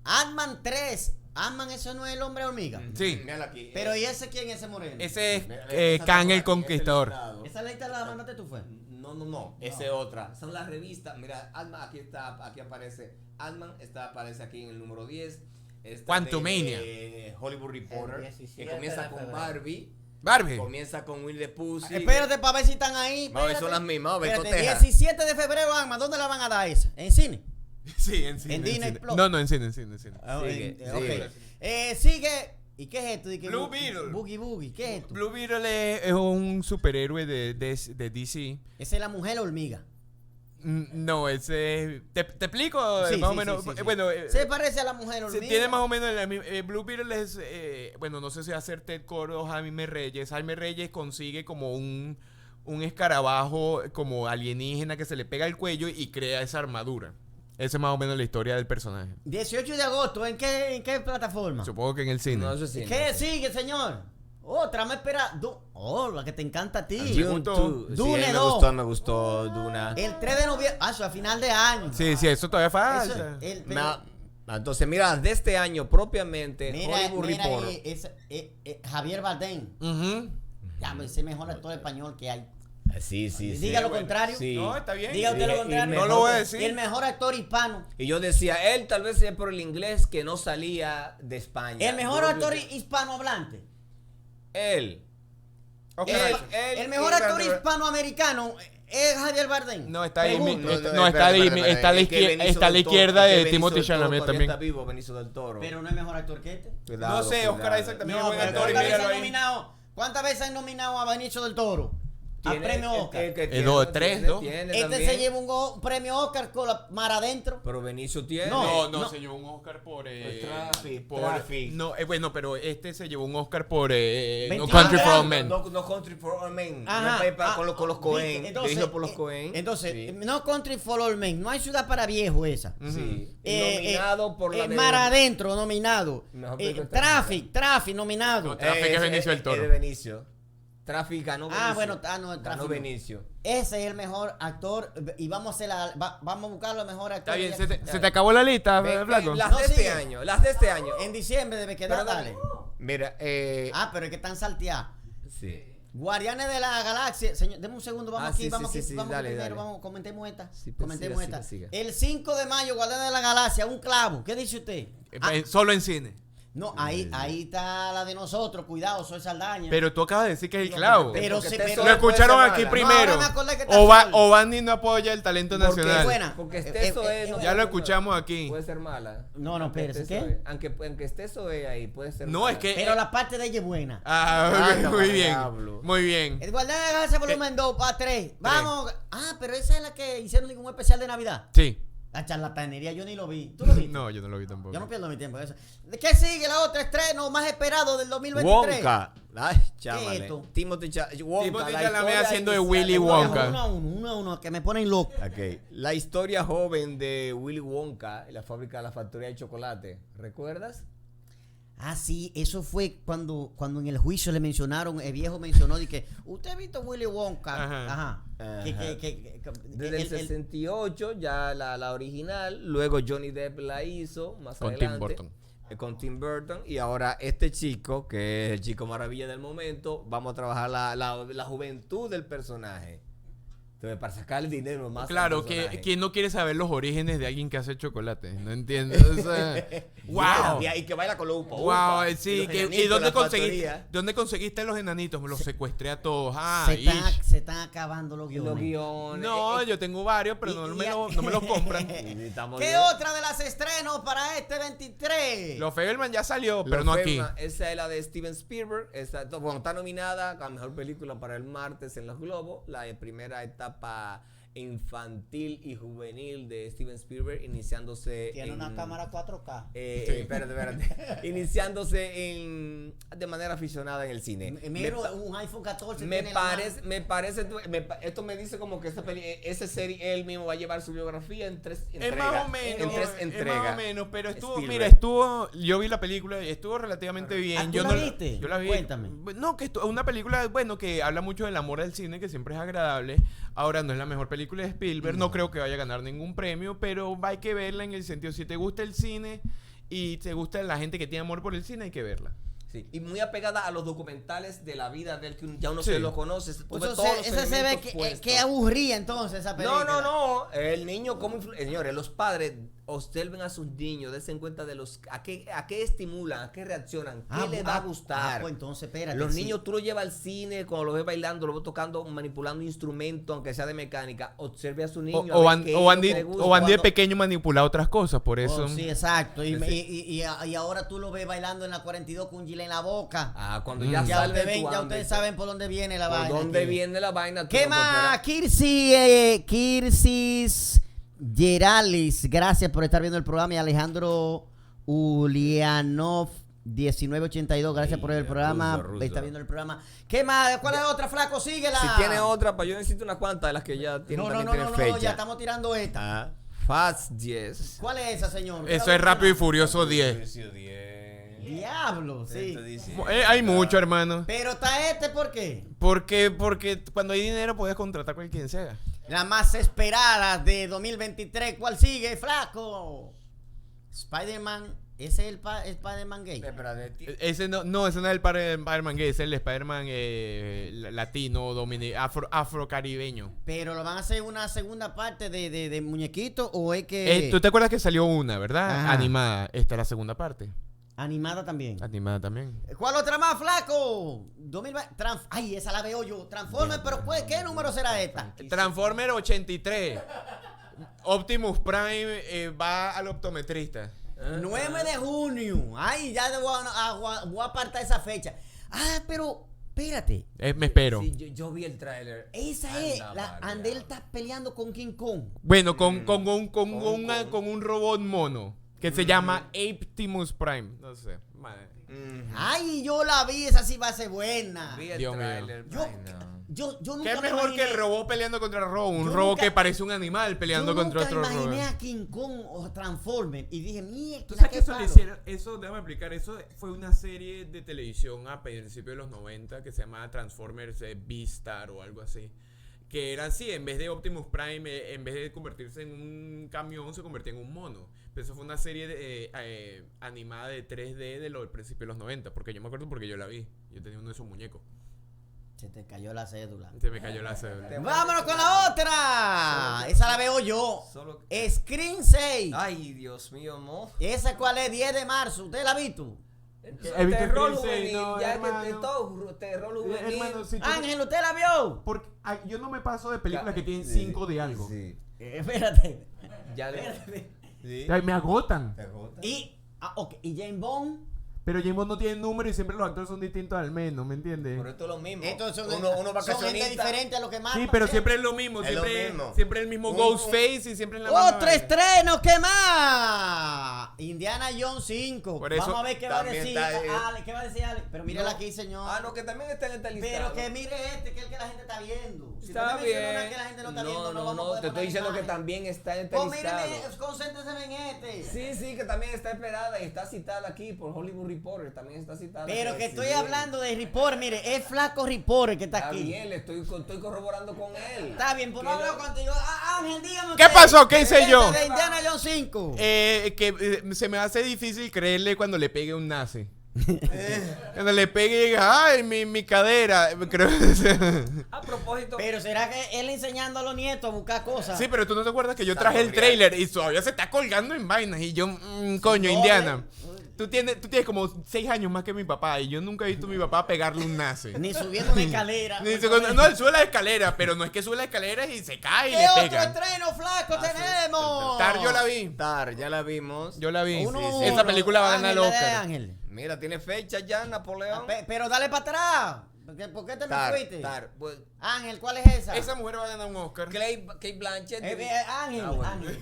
Ant-Man 3. Ant-Man, eso no es el hombre hormiga. Sí. Míralo aquí. Pero ¿y ese quién es ese moreno? Ese es Mira, Kang el esa Conquistador. listado. ¿Esa lista la mandaste tú, fue? No. Esa es otra. Son las revistas. Mira, Ant-Man aquí aparece. Ant-Man aparece aquí en el número 10. Esta Quantumania. de Hollywood Reporter. El Que 17 comienza de con febrero. Barbie. Barbie. Comienza con Will the Pussy. Espérate para ver si están ahí. Vamos a ver, espérate. son las mismas. Vamos a ver, Espérate, coteja. 17 de febrero, Ant-Man. ¿Dónde la van a dar esa? ¿En cine? Sí, en cine. En Disney cine. Plus. No, en cine. Sigue, Ok. sigue. Sigue. ¿Y qué es esto? ¿Y qué- Blue Beetle. Boogie Boogie. ¿Qué es esto? Blue Beetle es un superhéroe de DC. Esa es la mujer hormiga. No, ese... ¿Te explico? Sí, Más o sí, menos. sí, sí, sí. Bueno, Se parece a la mujer se hormiga. tiene más o menos Blue Beetle es... bueno, no sé si va a ser Ted Kord o Jaime Reyes. Jaime Reyes consigue como un escarabajo como alienígena que se le pega al cuello y crea esa armadura. Esa es más o menos la historia del personaje. 18 de agosto, ¿en qué plataforma? Supongo que en el cine. No, eso sí. ¿Qué sigue, señor? Otra, me espera. La que te encanta a ti. Dune 2. Dune Sí, 2. me gustó Duna. El 3 de noviembre. Eso a final de año. Sí, eso todavía Eso, falta. Entonces, mira, de este año propiamente, mira Hollywood Reporter. Javier Bardem. Ujú. Ya, es el mejor actor español que hay. Sí. Diga lo contrario. Sí. No, está bien. Diga usted lo contrario. No lo voy a decir. Y el mejor actor hispano. Y yo decía, él tal vez sea por el inglés que no salía de España. El mejor Yo- actor hispanohablante. Él. Ok. El mejor actor hispanoamericano es Javier Bardem. No, está ahí. Pregunto. Está a la izquierda de Timothy Chalamet también. Está vivo Benicio del Toro. Pero no es mejor actor que este. Cuidado, No sé, cuidado. Oscar Isaac también es No, buen pero actor y ¿cuántas veces míralo han ahí. nominado? ¿Cuántas veces han nominado a Benicio del Toro? Al Tiene- premio Oscar. Tres, ¿no? Tiene Este también. se lleva un premio Oscar con la mar adentro. Pero Benicio tiene. No. Se llevó un Oscar por... Traffic. No, bueno, pero este se llevó un Oscar por... No 21 Country for años, All Men. No Country for All Men. Ajá. Con los Cohen. ¿viste? Entonces, Dirigido por los Cohen. Entonces, Sí. No Country for All Men. No hay ciudad para viejos esa. Sí. Nominado por la de- Mar adentro, nominado. Mejor película Traffic, nominado. No, Traffic es Benicio del Toro. Es de Benicio. Traffic ganó Benicio. No, Ganó Traffic. Benicio. Ese es el mejor actor. Y vamos a hacer vamos a buscar los mejores Está actores. bien, se te acabó la lista, Ve, Flaco. Las No, de sigue. este año. Las de este año. En diciembre debe quedar, Pero dale. Mira, Pero es que están salteadas. sí. Guardianes de la Galaxia. Señor, deme un segundo, vamos Ah, aquí, sí, vamos sí, aquí, sí, vamos dale, primero, dale. vamos, comentemos esta. Sí, pues, Comentemos siga, esta. siga. El 5 de mayo, Guardianes de la Galaxia, un clavo. ¿Qué dice usted? Solo en cine. No, ahí está la de nosotros, cuidado, soy Saldaña. Pero tú acabas de decir que es el clavo. Pero Porque se- te pero- Lo escucharon puede ser aquí mala. primero. No, ahora me acordé que está sol. Obandi no apoya el talento Porque nacional. buena. Porque esté eso es. Ya lo escuchamos aquí. Puede ser mala. No, Aunque espérese, esté ¿qué? Zoe. Aunque esté eso ahí, puede ser No, mala. es que... Pero la parte de ella es buena. Anda, muy bien. diablo. Muy bien. El Guardián de la Galaxia volumen 2 para 3. Vamos. Pero esa es la que hicieron un especial de Navidad. Sí. La charlatanería yo ni lo vi. ¿Tú lo viste? No, yo no lo vi tampoco. Yo no pierdo mi tiempo en eso. ¿Qué sigue la otra estreno más esperado del 2023? Wonka. Ay, ¿Qué es chámale. esto? Timothy Wonka. Timothy la Chalamet historia haciendo de inicial Willy Wonka. Wonka. Uno a uno, que me ponen loco. Ok. La historia joven de Willy Wonka en la fábrica de la factoría de chocolate. ¿Recuerdas? Ah, sí, eso fue cuando en el juicio le mencionaron, el viejo mencionó, de que usted ha visto Willy Wonka. Ajá. Ajá. Desde el 68, ya la original. Luego Johnny Depp la hizo más Con adelante. Tim Burton. con Tim Burton, y ahora este chico, que es el chico maravilla del momento, vamos a trabajar la juventud del personaje. Entonces, para sacar el dinero más. Claro, que no quiere saber los orígenes de alguien que hace chocolate. No entiendo. O sea, ¡wow! Y que baila con los upa. ¡Wow! Sí, ¿y dónde dónde conseguiste los enanitos? Me los secuestré a todos. Se están acabando los guiones. No, yo tengo varios, pero no me los compran. ¿Qué otra de las estrenos para este 23? Los Fabelman ya salió, pero no aquí. Esa es la de Steven Spielberg. Está nominada a mejor película para el martes en los Globos. La primera etapa infantil y juvenil de Steven Spielberg, iniciándose tiene una cámara 4K. Espérate. Iniciándose de manera aficionada en el cine. Mira, un iPhone 14 me parece esto me dice como que esa serie él mismo va a llevar su biografía en 3 entregas. Es más o menos. Más o menos, pero yo vi la película y estuvo relativamente bien. ¿Tú la viste? Yo la vi. Cuéntame. No, que es una película, que habla mucho del amor al cine, que siempre es agradable. Ahora no es la mejor película de Spielberg, no creo que vaya a ganar ningún premio, pero hay que verla en el sentido, si te gusta el cine y te gusta la gente que tiene amor por el cine, hay que verla. Sí, y muy apegada a los documentales de la vida del que ya uno se lo conoce. Ese se ve que aburría entonces esa película. No. El niño, señores, los padres observen a sus niños, dense cuenta de a qué estimulan, a qué reaccionan, qué les va a gustar. Pues entonces, espérate. Los niños tú los llevas al cine, cuando los ves bailando, los ves tocando, manipulando instrumentos, aunque sea de mecánica, observe a su niño. O Andy de pequeño manipula otras cosas, por eso. Sí, exacto. Y ahora tú lo ves bailando en la 42 con un gilet en la boca. Cuando ya sale de tu ya ustedes saben por dónde viene la vaina. Por dónde viene la vaina. ¿Qué más? Kirsis Geralis, gracias por estar viendo el programa. Y Alejandro Ulianov 1982, gracias por el programa. Está viendo el programa. ¿Qué más? ¿Cuál es la otra, flaco? Síguela. Si tiene otra, pues yo necesito unas cuantas de las que ya tienen fecha. No, ya estamos tirando esta. Fast 10. ¿Cuál es esa, señor? Eso es Rápido y Furioso 10. Diablo, sí. Hay mucho, hermano. Pero está ¿por qué? Porque cuando hay dinero puedes contratar a cualquiera sea. La más esperada de 2023. ¿Cuál sigue, flaco? Spider-Man. ¿Ese es el Spider-Man gay? Ese no es el Spider-Man gay. Es el Spider-Man latino, afrocaribeño. Pero lo van a hacer una segunda parte de muñequito, o es que... ¿Tú te acuerdas que salió una, verdad? Ajá. Animada. Esta es la segunda parte. Animada también. ¿Cuál otra más, flaco? 2020. Ay, esa la veo yo. Transformer, pero ¿qué número será esta? Transformer 83. Optimus Prime va al optometrista. 9 de junio. Ay, ya voy a apartar esa fecha. Pero espérate. Me espero. Sí, yo vi el tráiler. Esa es Andel está peleando con King Kong. Bueno, con un robot mono que se llama Optimus Prime. No sé. Madre. Ay, yo la vi, esa sí va a ser buena. Vi el Dios tráiler. Yo nunca ¿Qué es me mejor imaginé- que el robot peleando contra el robot? Un robot que parece un animal peleando contra otro Yo nunca imaginé robot. a King Kong o Transformer y dije, mierda, ¿Tú sabes que qué eso le palo. hicieron? Eso, déjame explicar, eso fue una serie de televisión a principios de los 90 que se llamaba Transformers Beastar o algo así. Que era así, en vez de Optimus Prime, en vez de convertirse en un camión, se convertía en un mono. Pero eso fue una serie animada de 3D del principio de los 90, porque yo me acuerdo porque yo la vi. Yo tenía uno de esos muñecos. Se te cayó la cédula. Se me cayó la cédula. ¡Vámonos con la otra! Esa la veo yo. Solo- Screen 6. Ay, Dios mío, no. ¿Esa cuál es? 10 de marzo. ¿Usted la ha visto? He visto Terror Scream 6, juvenil, no, ya hermano. que de todo, terror juvenil. Hermano, si tú- Ángel, ¿usted la vio? porque yo no me paso de películas que tienen Sí, 5 de algo. Sí. Espérate. Ya Espérate. Sí. Ay, me agotan. Y James Bond. Pero James Bond no tiene número y siempre los actores son distintos al menos, ¿me entiendes? Pero esto es lo mismo. Estos son, uno son gente vacacionista. diferente a lo que más. Sí, pero siempre es lo mismo. Es lo mismo. Siempre el mismo Ghostface y siempre en la ¡Otro estreno! ¿Qué más? Indiana Jones 5. Por eso Vamos a ver qué va a también decir está Ale. ¿Qué va a decir Ale? Pero mírala aquí, señor. Ah, no, que también está en esta lista. Pero que mire que es el que la gente está viendo. Si Está tú me mencionas bien. una que la gente no está viendo, no, vamos a No, poder te estoy poner diciendo que imagen. también está en esta Pues lista. mírenme, concéntrense en este. Sí, que también está esperada y está citada aquí por Hollywood Reporter. También está citada. Pero que Sí. estoy hablando de Reporter, mire, es Flaco Reporter que está Está aquí. bien, estoy corroborando con él. Está bien, pues no Que hablo no- contigo. Ángel, dígame ¿Qué usted, pasó? ¿Qué hice yo? De Indiana Jones 5. Se me hace difícil creerle cuando le pegue un nazi. Cuando le pegue y diga, ay, mi cadera. Creo A propósito. Pero será que él enseñando a los nietos a buscar cosas. Sí, pero tú no te acuerdas que yo traje el trailer y todavía se está colgando en vainas. Y yo, coño, Indiana. Tú tienes como 6 años más que mi papá y yo nunca he visto a mi papá pegarle un nazi. Ni subiendo una escalera. No, él sube la escalera, pero no es que sube la escalera y se cae y ¿Qué le otro pega. estreno flaco tenemos? Tar, yo la vi. Tar, ya la vimos. Yo la vi. Uno, Esa película va a ganar el Ángel, Oscar. Ángel. Mira, tiene fecha ya, Napoleón. Pero dale para atrás. ¿Por qué te me fuiste? Tar. Pues, Ángel, ¿cuál es esa? Esa mujer va a ganar un Oscar. Kate Blanchett. Ángel, bueno. Ángel,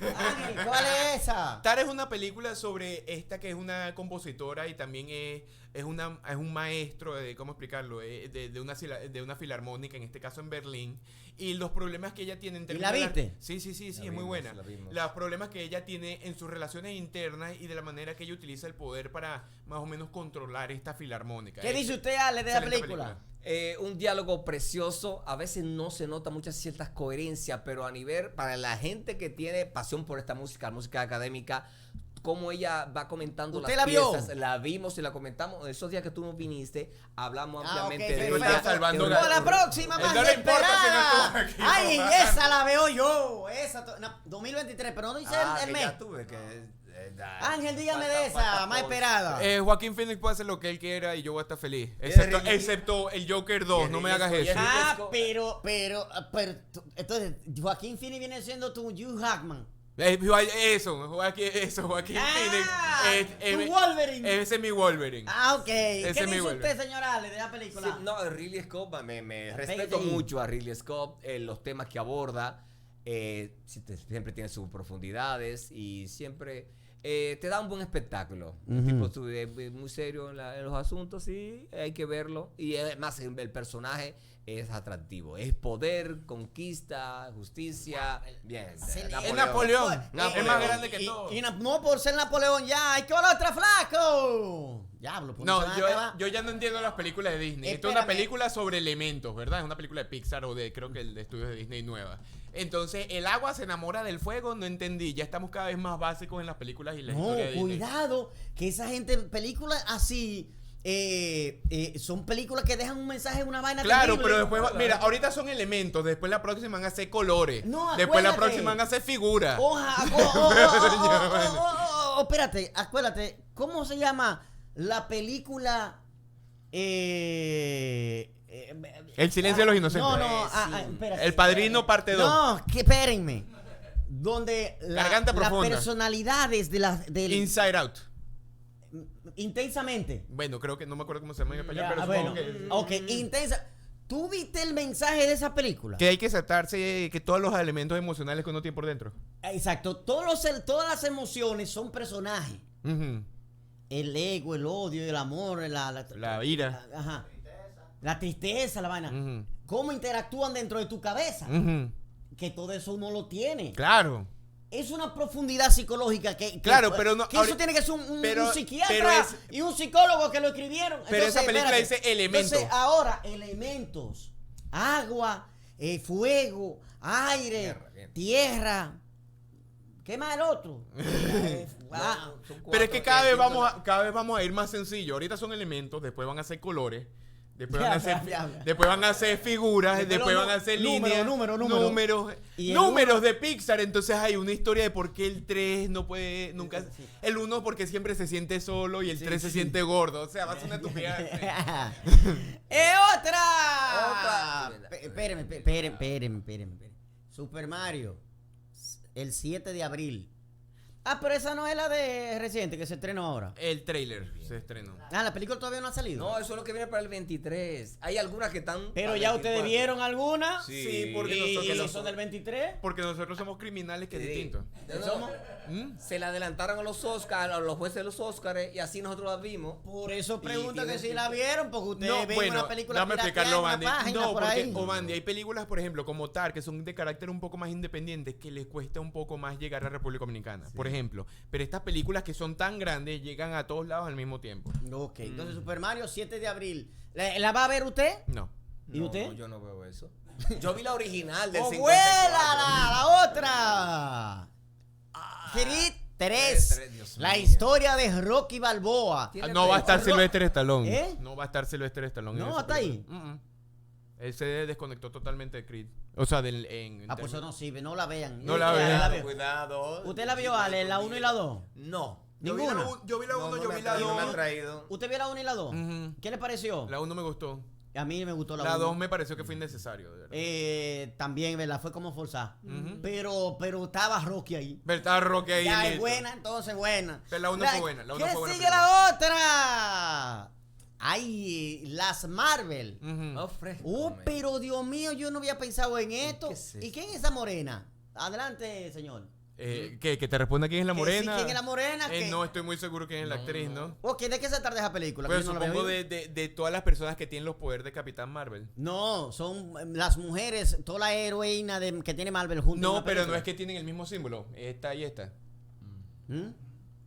¿cuál es esa? Tar es una película sobre esta que es una compositora y también es un maestro de, ¿cómo explicarlo? De una filarmónica, en este caso en Berlín. Y los problemas que ella tiene en términos la viste? Sí, es La muy vimos, buena. la vimos. Los problemas que ella tiene en sus relaciones internas y de la manera que ella utiliza el poder para más o menos controlar esta filarmónica. ¿Qué dice usted, Ale, de la Excelente película? Un diálogo precioso, a veces no se nota muchas ciertas coherencias, pero a nivel, para la gente que tiene pasión por esta música, música académica, como ella va comentando ¿Usted las la vio? piezas, la vimos y la comentamos. Esos días que tú no viniste, hablamos ampliamente ok, de perfecto. ella. Salvando No, la próxima más no le importa si no esperada. estuvo aquí. Ay, esa la veo yo. Esa, 2023, pero no dice el que mes. ya tuve que... Ángel, dígame Falta- de esa, falta más post. esperada. Joaquín Phoenix puede hacer lo que él quiera y yo voy a estar feliz. Ridley- Excepto el Joker 2, no me hagas Ridley eso. Scott. Pero, entonces, Joaquín Phoenix viene siendo tu Hugh Jackman. Joaquín Ah, Phoenix. tu Wolverine. Ese es mi Wolverine. Ok. Ese ¿Qué es mi dice Wolverine. usted, señora Ale, de la película? Sí, no, Ridley Scott, me respeto sí. mucho a Ridley Scott, los temas que aborda, siempre tiene sus profundidades y siempre te da un buen espectáculo. Ujú. Tipo, muy serio en los asuntos, sí, hay que verlo. Y además el personaje es atractivo. Es poder, conquista, justicia. Bien. Es Napoleón. Napoleón. Es más grande que todo. Y no por ser Napoleón ya. ¡Hay que ver otra flaco! Diablo, ¿por qué se van a acabar? yo ya no entiendo las películas de Disney. Esto es Espérame. una película sobre elementos, ¿verdad? Es una película de Pixar o creo que el de estudios de Disney nueva. Entonces, el agua se enamora del fuego, no entendí. Ya estamos cada vez más básicos en las películas y la No, historia de Disney. cuidado, que esa gente, películas así, son películas que dejan un mensaje, una vaina Claro, terrible. pero después, mira, ahorita son elementos, después la próxima van a ser colores, No, después la acuérdate. próxima van a ser figuras. Espérate, acuérdate, ¿cómo se llama la película? El silencio de los inocentes. No, Sí. espérate. El Padrino parte 2. No, que espérenme. Donde Garganta las profunda. personalidades del Inside Out. intensamente. Bueno, creo que no me acuerdo cómo se llama en español, Ya, pero bueno, supongo que... ok, intensa. ¿Tú viste el mensaje de esa película? Que hay que aceptarse que todos los elementos emocionales que uno tiene por dentro. Exacto, todas las emociones son personajes. Ujú. El ego, el odio, el amor, La ira. Ajá. La tristeza, la vaina. Ujú. ¿Cómo interactúan dentro de tu cabeza? Ujú. Que todo eso uno lo tiene. Claro. Es una profundidad psicológica que Claro, pero no- que eso ahorita- tiene que ser un pero psiquiatra es- y un psicólogo que lo escribieron. Pero esa película dice elementos. Entonces, ahora, elementos. Agua, fuego, aire, Tierra, tierra. ¿Qué más el otro? Pero es que cada vez vamos a ir más sencillo. Ahorita son elementos, después van a ser colores, después van a ser, Ya. después van a ser figuras, Pero después no, van a ser número, líneas, número. números, Y el números de Pixar. Entonces hay una historia de por qué el 3 no puede nunca, Sí. el 1 porque siempre se siente solo y el Sí, 3 se sí. siente gordo. O sea, va a ser una estupidez. otra! Otra. Espérenme. Super Mario, el 7 de abril. Ah, pero esa no es la de reciente que se estrenó ahora. El trailer se estrenó. Ah, la película todavía no ha salido. No, eso es lo que viene para el 23. Hay algunas que están... Pero para ya el ustedes 24. vieron alguna. Sí, porque ¿Y nosotros son del 23? Porque nosotros somos criminales, que es Sí. distinto. No, ¿Somos? Se le adelantaron a los Oscars, a los jueces de los Oscars, y así nosotros las vimos. Por eso pregunto que tienen si que- la vieron, porque ustedes No, ven bueno, una película dame pirateada explicarlo, en una Obandi. página No, por porque, ahí. Obandi, hay películas, por ejemplo, como Tar, que son de carácter un poco más independientes, que les cuesta un poco más llegar a República Dominicana, por ejemplo. Pero estas películas que son tan grandes llegan a todos lados al mismo tiempo. Ok, entonces Super Mario 7 de abril. ¿La va a ver usted? No. ¿Y No, usted? no, yo no veo eso. Yo vi la original del ¡Oh, 54. vuela la otra! Creed 3. Dios La mío. historia de Rocky Balboa. No va a estar fecha. Sylvester Stallone. ¿Eh? No va a estar Sylvester Stallone. en No, esa hasta ahí. película. Él se desconectó totalmente de Creed. O sea, Pues eso no sirve, no la vean. No la ¿Usted vean. vio? Cuidado. ¿Usted la vio, Ale, la 1 y la 2? No. ¿Ninguna? Yo vi la 1, No, yo me vi ha la traído, 2. no me ha traído. ¿Usted vio la 1 y la 2? Ujú. ¿Qué le pareció? La 1 me gustó. A mí me gustó la La 1. 2 me pareció que fue innecesario. De verdad. También, ¿verdad? Fue como forzada. Ujú. Pero estaba Rocky ahí. ¿Verdad, Rocky ahí? Ya es listo. buena, entonces buena. Pero la 1 fue buena. La 1 ¿Qué fue buena. sigue la otra? Ay, las Marvel. Ujú. Oh, fresco, Pero Dios mío, yo no había pensado en esto. qué es ¿Y eso? quién es esa morena? Adelante, señor. ¿Qué? ¿Que te responda quién es la Que sí, morena? ¿quién es la morena? Que- No estoy muy seguro quién es la actriz, ¿no? ¿O quién de qué se trata esa película? Pero Que yo no la supongo había oído. de todas las personas que tienen los poderes de Capitán Marvel. No, son las mujeres, toda la heroína que tiene Marvel junto. en No, una pero no película. es que tienen el mismo símbolo. Esta y esta. ¿Mm?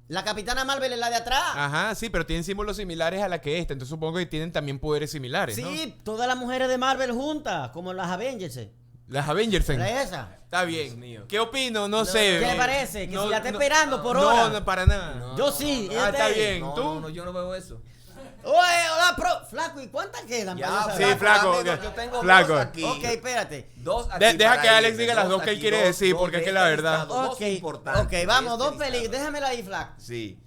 La Capitana Marvel es la de atrás. Ajá, sí, pero tienen símbolos similares a la que esta. Entonces supongo que tienen también poderes similares, ¿no? Sí, todas las mujeres de Marvel juntas, como las Avengers. Las Avengers. ¿Era esa? Está bien. Dios mío. ¿Qué opino? No sé. ¿Qué le parece? Que No, si la está no, esperando por no, hora. No, para nada. No. Yo sí. Ah, está este. bien. No, ¿Tú? no, yo no veo eso. Oye, hola, Flaco, ¿y cuántas quedan? Ya, para yo sí, saber? flaco, amigo, ok. yo tengo Flaco. dos aquí. Ok, espérate. Dos aquí Deja para que Alex irme, diga las dos que él aquí, quiere decir, porque es que la de verdad- listado, dos Ok, importantes ok, de vamos, este dos listado. películas. Déjamela ahí, Flaco. Sí.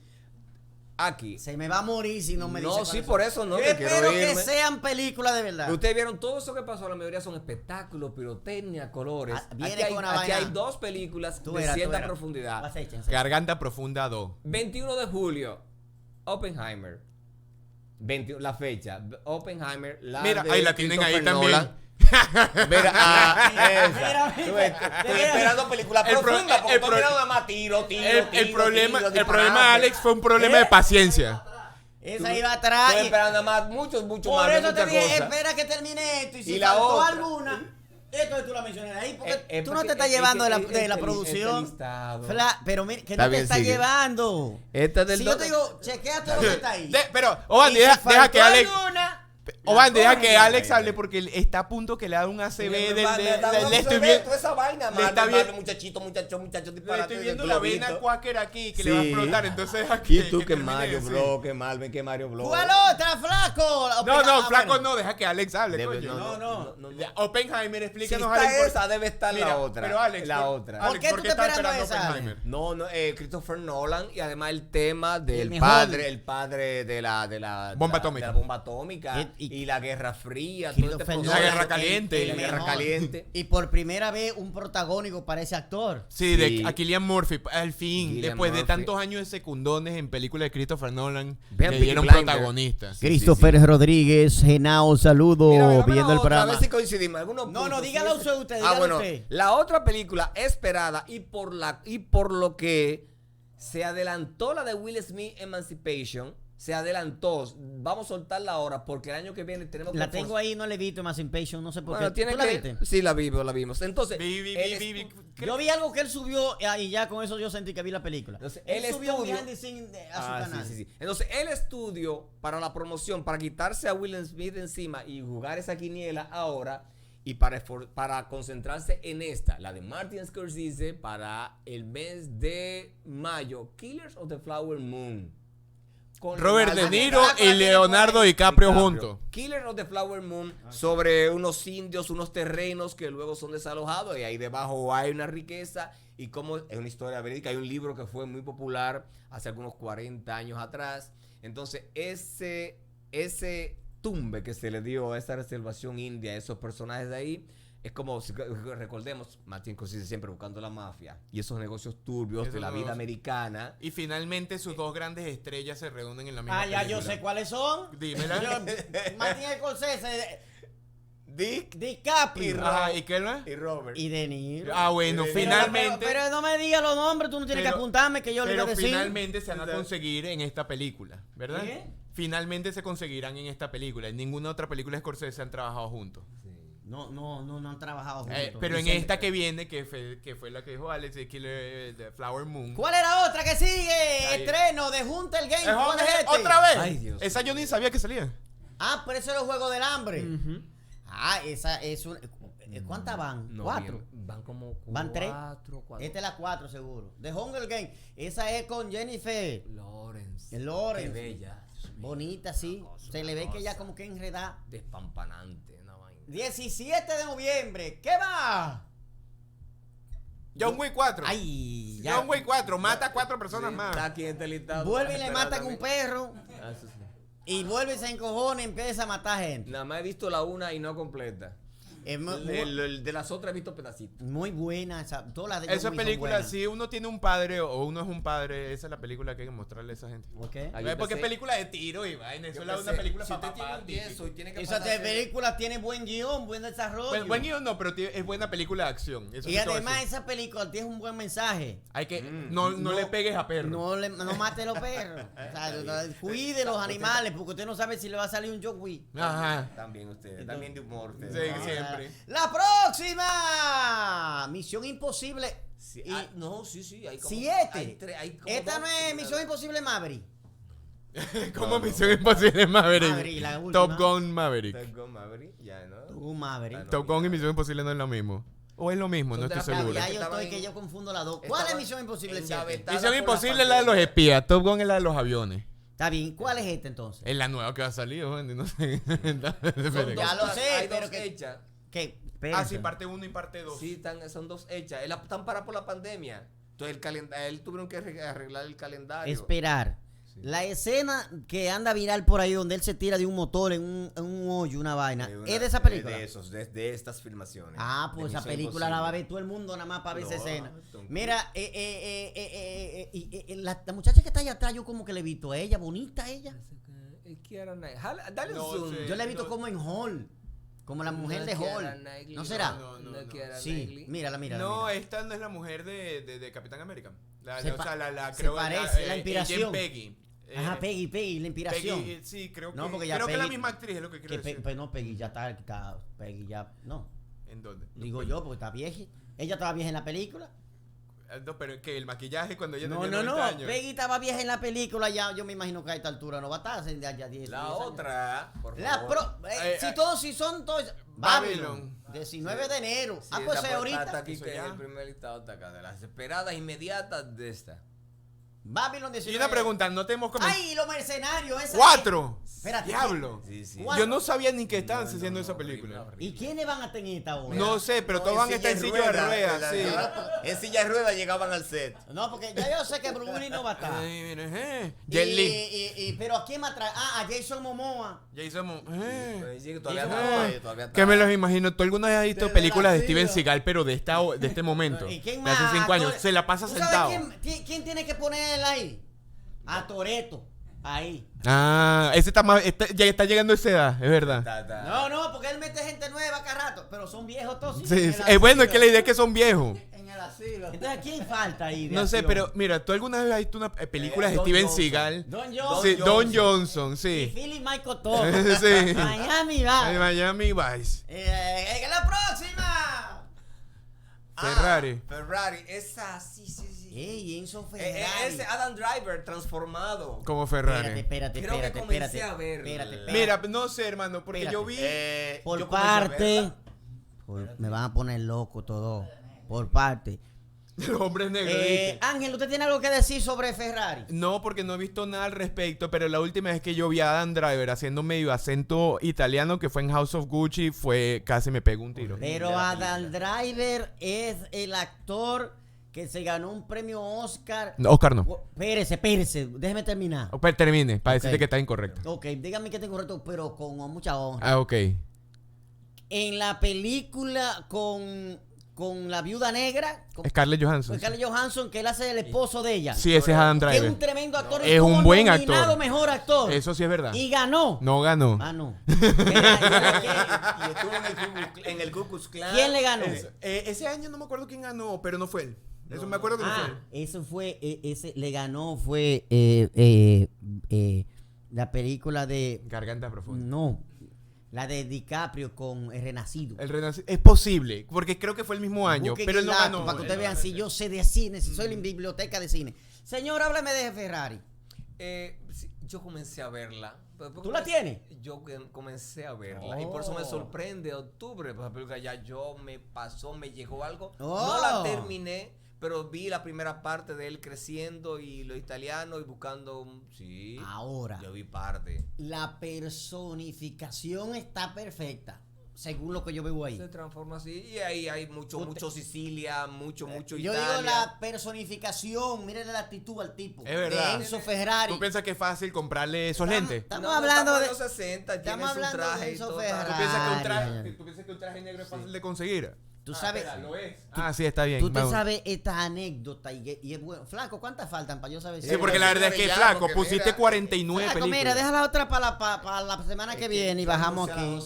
Aquí. Se me va a morir si no me dice. No, cuáles sí, son. por eso no, Yo que quiero espero que irme. sean películas de verdad. Ustedes vieron todo eso que pasó, la mayoría son espectáculos, pirotecnia, colores. Ah, viene Aquí hay, con una aquí vaina. hay dos películas Tú de verás, tú cierta verás. profundidad. Vas, échense. Garganta Profunda 2. 21 de julio, Oppenheimer. 21, la fecha, Oppenheimer. Mira, de ahí la tienen ahí Christopher también. Nolan. Mira, esa. Mira, Tú ves, estoy mira. esperando películas El pro- profundas porque el estoy pro- mirando nada más tiro. El problema de disparate. Alex fue un problema de paciencia. Esa iba atrás. Estoy y- esperando nada más, mucho Por más, eso te muchas dije, cosas. espera que termine esto. Y si Y la faltó otra. alguna, esto tú la mencionas ahí. Porque Es tú no te porque- estás es llevando que de este la li- producción. este listado. Pero mira, que Está no te bien, está sigue. llevando. Esta es del Si yo dos- te digo, chequea todo lo que está ahí. Pero, Oban, Y si deja faltó que Alex. alguna, Oban, deja coge. que Alex hable porque él está a punto que le da un ACB Me del. da una Le estoy ACB, viendo. toda esa vaina, le está Marvel, bien- Marvel, muchachito, Le disparate estoy del viendo la vena globito. Quaker aquí que Sí. le va a explotar. Entonces aquí. Y tú que termine Mario de decir. Bro, que Marvel, que Mario Bro. ¿Cuál otra, flaco? No, flaco, no, deja que Alex hable, Debe- coño. no. Ya, Oppenheimer, Si explícanos está algo. esa, debe estar Mira, la otra. Pero Alex, la ¿por- otra. Alex, ¿Por qué tú estás esperando esa, Oppenheimer? No, Christopher Nolan y además el tema del mejor. padre de la Bomba de la- atómica. de la bomba atómica Y- y la Guerra Fría, Christopher proceso. La Nolan, Guerra Caliente. La Guerra mejor. Caliente. Y por primera vez un protagónico para ese actor. Sí, Sí. de a Cillian Murphy, al fin, Cillian después de Murphy. tantos años de secundones en películas de Christopher Nolan, Vean le Peaky dieron Blinders. protagonistas. Sí, Christopher Rodríguez, Genao, saludo, Mira, viendo el otra, a programa. ver si coincidimos. Algunos No, puntos, dígalo sí. usted, dígalo bueno, usted. la otra película esperada y por lo que se adelantó la de Will Smith Emancipation, se adelantó. Vamos a soltarla ahora porque el año que viene tenemos que La tengo ahí, no la he visto, Emancipation, no sé por Bueno, qué. tiene ¿Tú la que viste? Sí, la vimos. Entonces, Vi, él Yo vi algo que él subió y ya con eso yo sentí que vi la película. Entonces, él el subió un estudio- behind the scenes a su canal. sí. Entonces, el estudio para la promoción, para quitarse a Will Smith de encima y jugar esa quiniela ahora y para concentrarse en esta, la de Martin Scorsese para el mes de mayo, Killers of the Flower Moon. Con Robert De Leonardo Niro DiCaprio y Leonardo DiCaprio juntos. Killer of the Flower Moon sobre unos indios, unos terrenos que luego son desalojados y ahí debajo hay una riqueza y como es una historia verídica, hay un libro que fue muy popular hace algunos 40 años atrás. Entonces ese tumbe que se le dio a esa reservación india, a esos personajes de ahí, es como, si recordemos, Martin Scorsese siempre buscando la mafia y esos negocios turbios Esos de la vida negocios. americana. Y finalmente sus dos grandes estrellas se reúnen en la misma Ah, ya yo película. sé cuáles son. Dímela. Martín Scorsese, Dick DiCaprio Ajá, ¿y qué no? y Robert. y De Niro. Ah, bueno, Pero- finalmente. Pero no me digas los nombres, tú no tienes que Pero- apuntarme que yo le voy a Pero decir. finalmente se van a conseguir en esta película, ¿verdad? ¿Qué? Finalmente se conseguirán en esta película. En ninguna otra película de Scorsese han trabajado juntos. No han trabajado juntos. Pero en Dicen- esta que viene, que fue la que dijo Alex, de Killer de Flower Moon. ¿Cuál era otra que sigue? Ahí. Estreno de Hunter Games. ¿Cuál es este? ¿Otra vez? Ay, Dios Esa yo ni sabía que salía. Ah, pero eso es el juego del hambre. Ah, esa es una. ¿Cuántas van? No, 4. bien. Van como Van 3. cuatro. Esta es la 4 seguro. The Hunger Games. Esa es con Jennifer Lawrence. Lawrence. Qué bella. Bonita, sí. Se le ve que ella como que enredada. Despampanante, una vaina. 17 de noviembre. ¿Qué va? John Wick 4. Ay, ya. John Wick 4. Mata a 4 personas más. Está aquí en este listado. Vuelve y le matan un perro. Ah, eso sí. Y vuelve y se encojona y empieza a matar gente. Nada más he visto la una y no completa. Es De las otras he visto pedacitos. muy buena. Todas las de John Esa Wick son película, buenas. si uno tiene un padre o uno es un padre, esa es la película que hay que mostrarle a esa gente. ¿Por qué? Ah, yo Porque es pensé- película de tiro y vaina. Eso Yo es una pensé, película si para usted tiene papá. un 10 y tiene que Esa pasarse- película tiene buen guión, buen desarrollo. Buen guión no, pero es buena película de acción. Eso Y sí te voy a además decir. esa película tiene un buen mensaje. Hay que no le pegues a perros. No mate a los perros. O sea, cuide los animales, porque usted no sabe si le va a salir un John Wick. Ajá. También usted, también de humor. usted. Sí, Ah, siempre. La próxima. Misión Imposible. sí, Y- no, sí. Hay como, 7. hay como Esta dos no es películas. Misión Imposible Maverick. Como Misión Imposible Maverick. Maverick, la última. Top Gun Maverick. Top Gun Maverick, ya, ¿no? Maverick. Ah, no. Top Gun y Misión Imposible no es lo mismo. O es lo mismo, Son no de estoy la seguro. Ya que yo estaban estoy que en- yo confundo las dos. ¿Cuál es estaban Misión Imposible 7? engavetadas Misión por la Imposible es la de los pandemia. espías. Top Gun es la de los aviones. Está bien. ¿Cuál es esta entonces? Es la nueva que va a salir, Wendy, no sé. Son Ya dos lo sé, hay pero dos que- hechas. ¿Qué? Ah, sí, parte 1 y parte 2. Sí, son dos hechas. Están paradas por la pandemia. Entonces él tuvieron que arreglar el calendario. Esperar. Sí. La escena que anda viral por ahí donde él se tira de un motor en un hoyo, una vaina, ¿es de esa película? De estas filmaciones. Ah, pues De esa Misión película la va a ver Imposible. todo el mundo nada más para ver esa No, escena. Tom Cruise. Mira, la muchacha que está allá atrás, yo como que le he visto a ella, bonita ella. Dale No un zoom. sé. Yo la he visto como en Hall, como la mujer de Keira Hall. Knightley. ¿No será? No. Keira Sí, Knightley. mírala. No, esta no es la mujer de Capitán América. Se O sea, se creo parece, la inspiración. Agent Peggy. Ajá, Peggy, la inspiración. Peggy, sí, creo que, No, porque ya creo que es la Peggy- misma actriz, es lo que quiero decir. Pero no, Peggy ya está, Peggy ya, no. ¿En dónde? Digo yo, porque está vieja. Ella estaba vieja en la película. No, pero es que el maquillaje cuando ella No, tenía 90 años. Peggy estaba vieja en la película ya. Yo me imagino que a esta altura no va a estar. Ya 10, La 10 años. otra, por La favor. si son todos. Babylon. 19 de enero. Sí, pues esa es está ahorita. aquí Eso que ya. el primer listado está acá. De las esperadas inmediatas de esta. Babylon Y 19. una pregunta, no tenemos comentado. ¡Ay, los mercenarios! Esa 4. Espérate, Diablo. Sí, sí. ¿Cuál? Yo no sabía ni que estaban No, haciendo esa horrible, película. horrible. ¿Y quiénes van a tener esta hora? No sé, pero todos van a estar en silla de ruedas. Sí. En silla de ruedas llegaban al set. No, porque ya yo sé que Bruce Willis no va a estar. Ay, mire, Y- Jet Li. pero ¿a quién más trae? Ah, a Jason Momoa. Jason Pues sí, todavía Y- estaba ahí, todavía Que me estaba. los imagino. ¿Tú alguna vez has visto Desde películas de la Steven silla. Seagal, pero de este momento? ¿Y quién De más? hace 5 años. Actores. Se la pasa ¿Tú sabes sentado. quién tiene que poner él ahí? A Toretto. Ahí. Ah, ese está más. Ya está llegando a esa edad, es verdad. No, porque él mete gente nueva cada rato. Pero son viejos todos. Sí, sí. Bueno, es que la idea es que son viejos. En el asilo. Entonces, ¿quién falta ahí? de No sé, acción? pero mira, ¿tú alguna vez has visto una película de Don Steven Johnson. Seagal? Don Sí, Johnson. Don Johnson, Y sí. Philip Michael Todd. Sí. Miami va. De Miami Vice. La próxima. Ferrari. Ferrari, esa, sí. Ey, Enzo Ferrari. Ese Adam Driver transformado. Como Ferrari. Espérate. Creo que comencé a ver. Espérate. Mira, no sé, hermano, porque Espérate. yo vi. Por yo comencé a parte. verla. Me van a poner loco todo. Por parte. Los hombres negros. ¿viste? Ángel, ¿usted tiene algo que decir sobre Ferrari? No, porque no he visto nada al respecto, pero la última vez que yo vi a Adam Driver haciendo medio acento italiano, que fue en House of Gucci, casi me pegó un tiro. Pero Adam Driver es el actor que se ganó un premio Oscar. No, Oscar no. Espérese, déjeme terminar. Pero termine, para Ok. decirte que está incorrecto. Ok, dígame que está incorrecto, pero con mucha honra. Ah, ok. En la película con la viuda negra, con Scarlett Johansson. Scarlett Johansson, que él hace el esposo de ella. Sí, ese es Adam Que es Driver. un tremendo actor. Es estuvo un buen nominado actor. Mejor actor. Eso sí es verdad. Y ganó. No ganó. Ah, no. Y estuvo en el Ku Klux Klan. ¿Quién le ganó? Ese año no me acuerdo quién ganó, pero no fue él. Eso me acuerdo que no fue él. Eso fue, ese le ganó, fue la película de, Garganta profunda. no, la de DiCaprio con El Renacido. Es posible, porque creo que fue el mismo año, Busquen pero él el no dato ganó. para que Él ustedes no vean ganó. si yo sé de cine, si soy la biblioteca de cine. Señor, háblame de Ferrari. Sí, yo comencé a verla ¿Tú la tienes? Yo comencé a verla y por eso me sorprende octubre, pues la película ya me llegó algo. No la terminé, pero vi la primera parte de él creciendo y los italianos y buscando Ahora, yo vi parte. La personificación está perfecta, según lo que yo veo ahí. Se transforma así y ahí hay mucho Sicilia, mucho Yo Italia. digo la personificación, miren la actitud al tipo. Es verdad. De Enzo Ferrari. ¿Tú piensas que es fácil comprarle esos lentes? Estamos hablando de los 60, estamos tiene su hablando traje de y Enzo todo. Ferrari. ¿Tú piensas que un traje negro es fácil de conseguir? Tú sabes, Lo es. Sí, está bien. tú te Vamos. sabes esta anécdota y es bueno. Flaco, ¿cuántas faltan para yo saber? Sí, porque la verdad es que, Ya, flaco, porque pusiste mira, 49 Flaco, películas. mira, deja la otra para la semana que viene y bajamos aquí.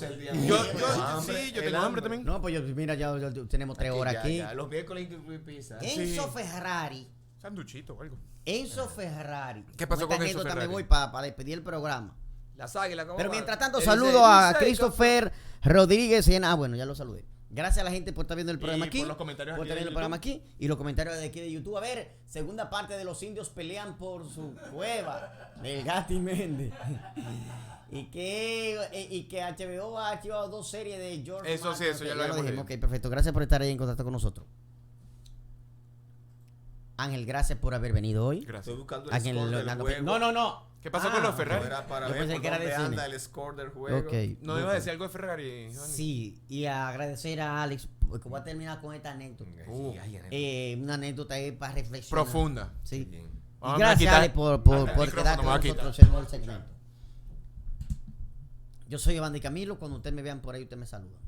Yo tengo hambre también. No, pues mira, ya tenemos 3 horas aquí. Los miércoles hay pizza. Enzo Ferrari. Sanduchito o algo. Enzo Ferrari. ¿Qué pasó con esta Enzo anécdota Ferrari? me voy para despedir el programa. Las águilas, ¿cómo Pero van? mientras tanto, Él saludo dice, a "Dice, Christopher Rodríguez. Bueno, ya lo saludé. Gracias a la gente por estar viendo el programa Y aquí. por los comentarios por aquí estar de viendo el programa aquí. Y los comentarios de aquí de YouTube. A ver, segunda parte de los indios pelean por su cueva. Del Gatti Méndez. y que HBO ha archivado 2 series de George Eso sí, Martin. eso ya Ok, lo habíamos dijimos. leído. Ok, perfecto. Gracias por estar ahí en contacto con nosotros. Ángel, gracias por haber venido hoy. Gracias. Estoy buscando el Ángel score del Leonardo juego. No. ¿Qué pasó con los No, Ferrari? era para Yo ver pensé por que era de dónde cine. anda el score del juego. Ok. ¿No ibas a decir algo de Ferrari? Johnny? Sí, y agradecer a Alex, porque voy a terminar con esta anécdota. Una anécdota ahí para reflexionar. Profunda. Sí. Bien. Y Vamos a gracias, quitar- Alex, por el quedarte micrófono con me va a quitar. nosotros en el segmento. Yo soy Iván Di Camilo. Cuando ustedes me vean por ahí, ustedes me saludan.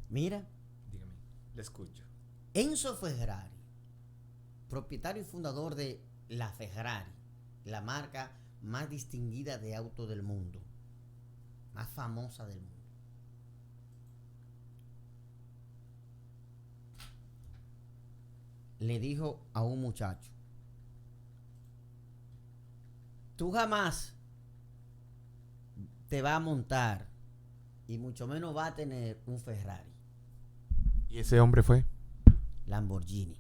Mira, Dígame, le escucho. Enzo Ferrari, propietario y fundador de la Ferrari, la marca más distinguida de auto del mundo, más famosa del mundo. Le dijo a un muchacho: tú jamás te vas a montar y mucho menos vas a tener un Ferrari, ¿Y ese hombre fue? Lamborghini.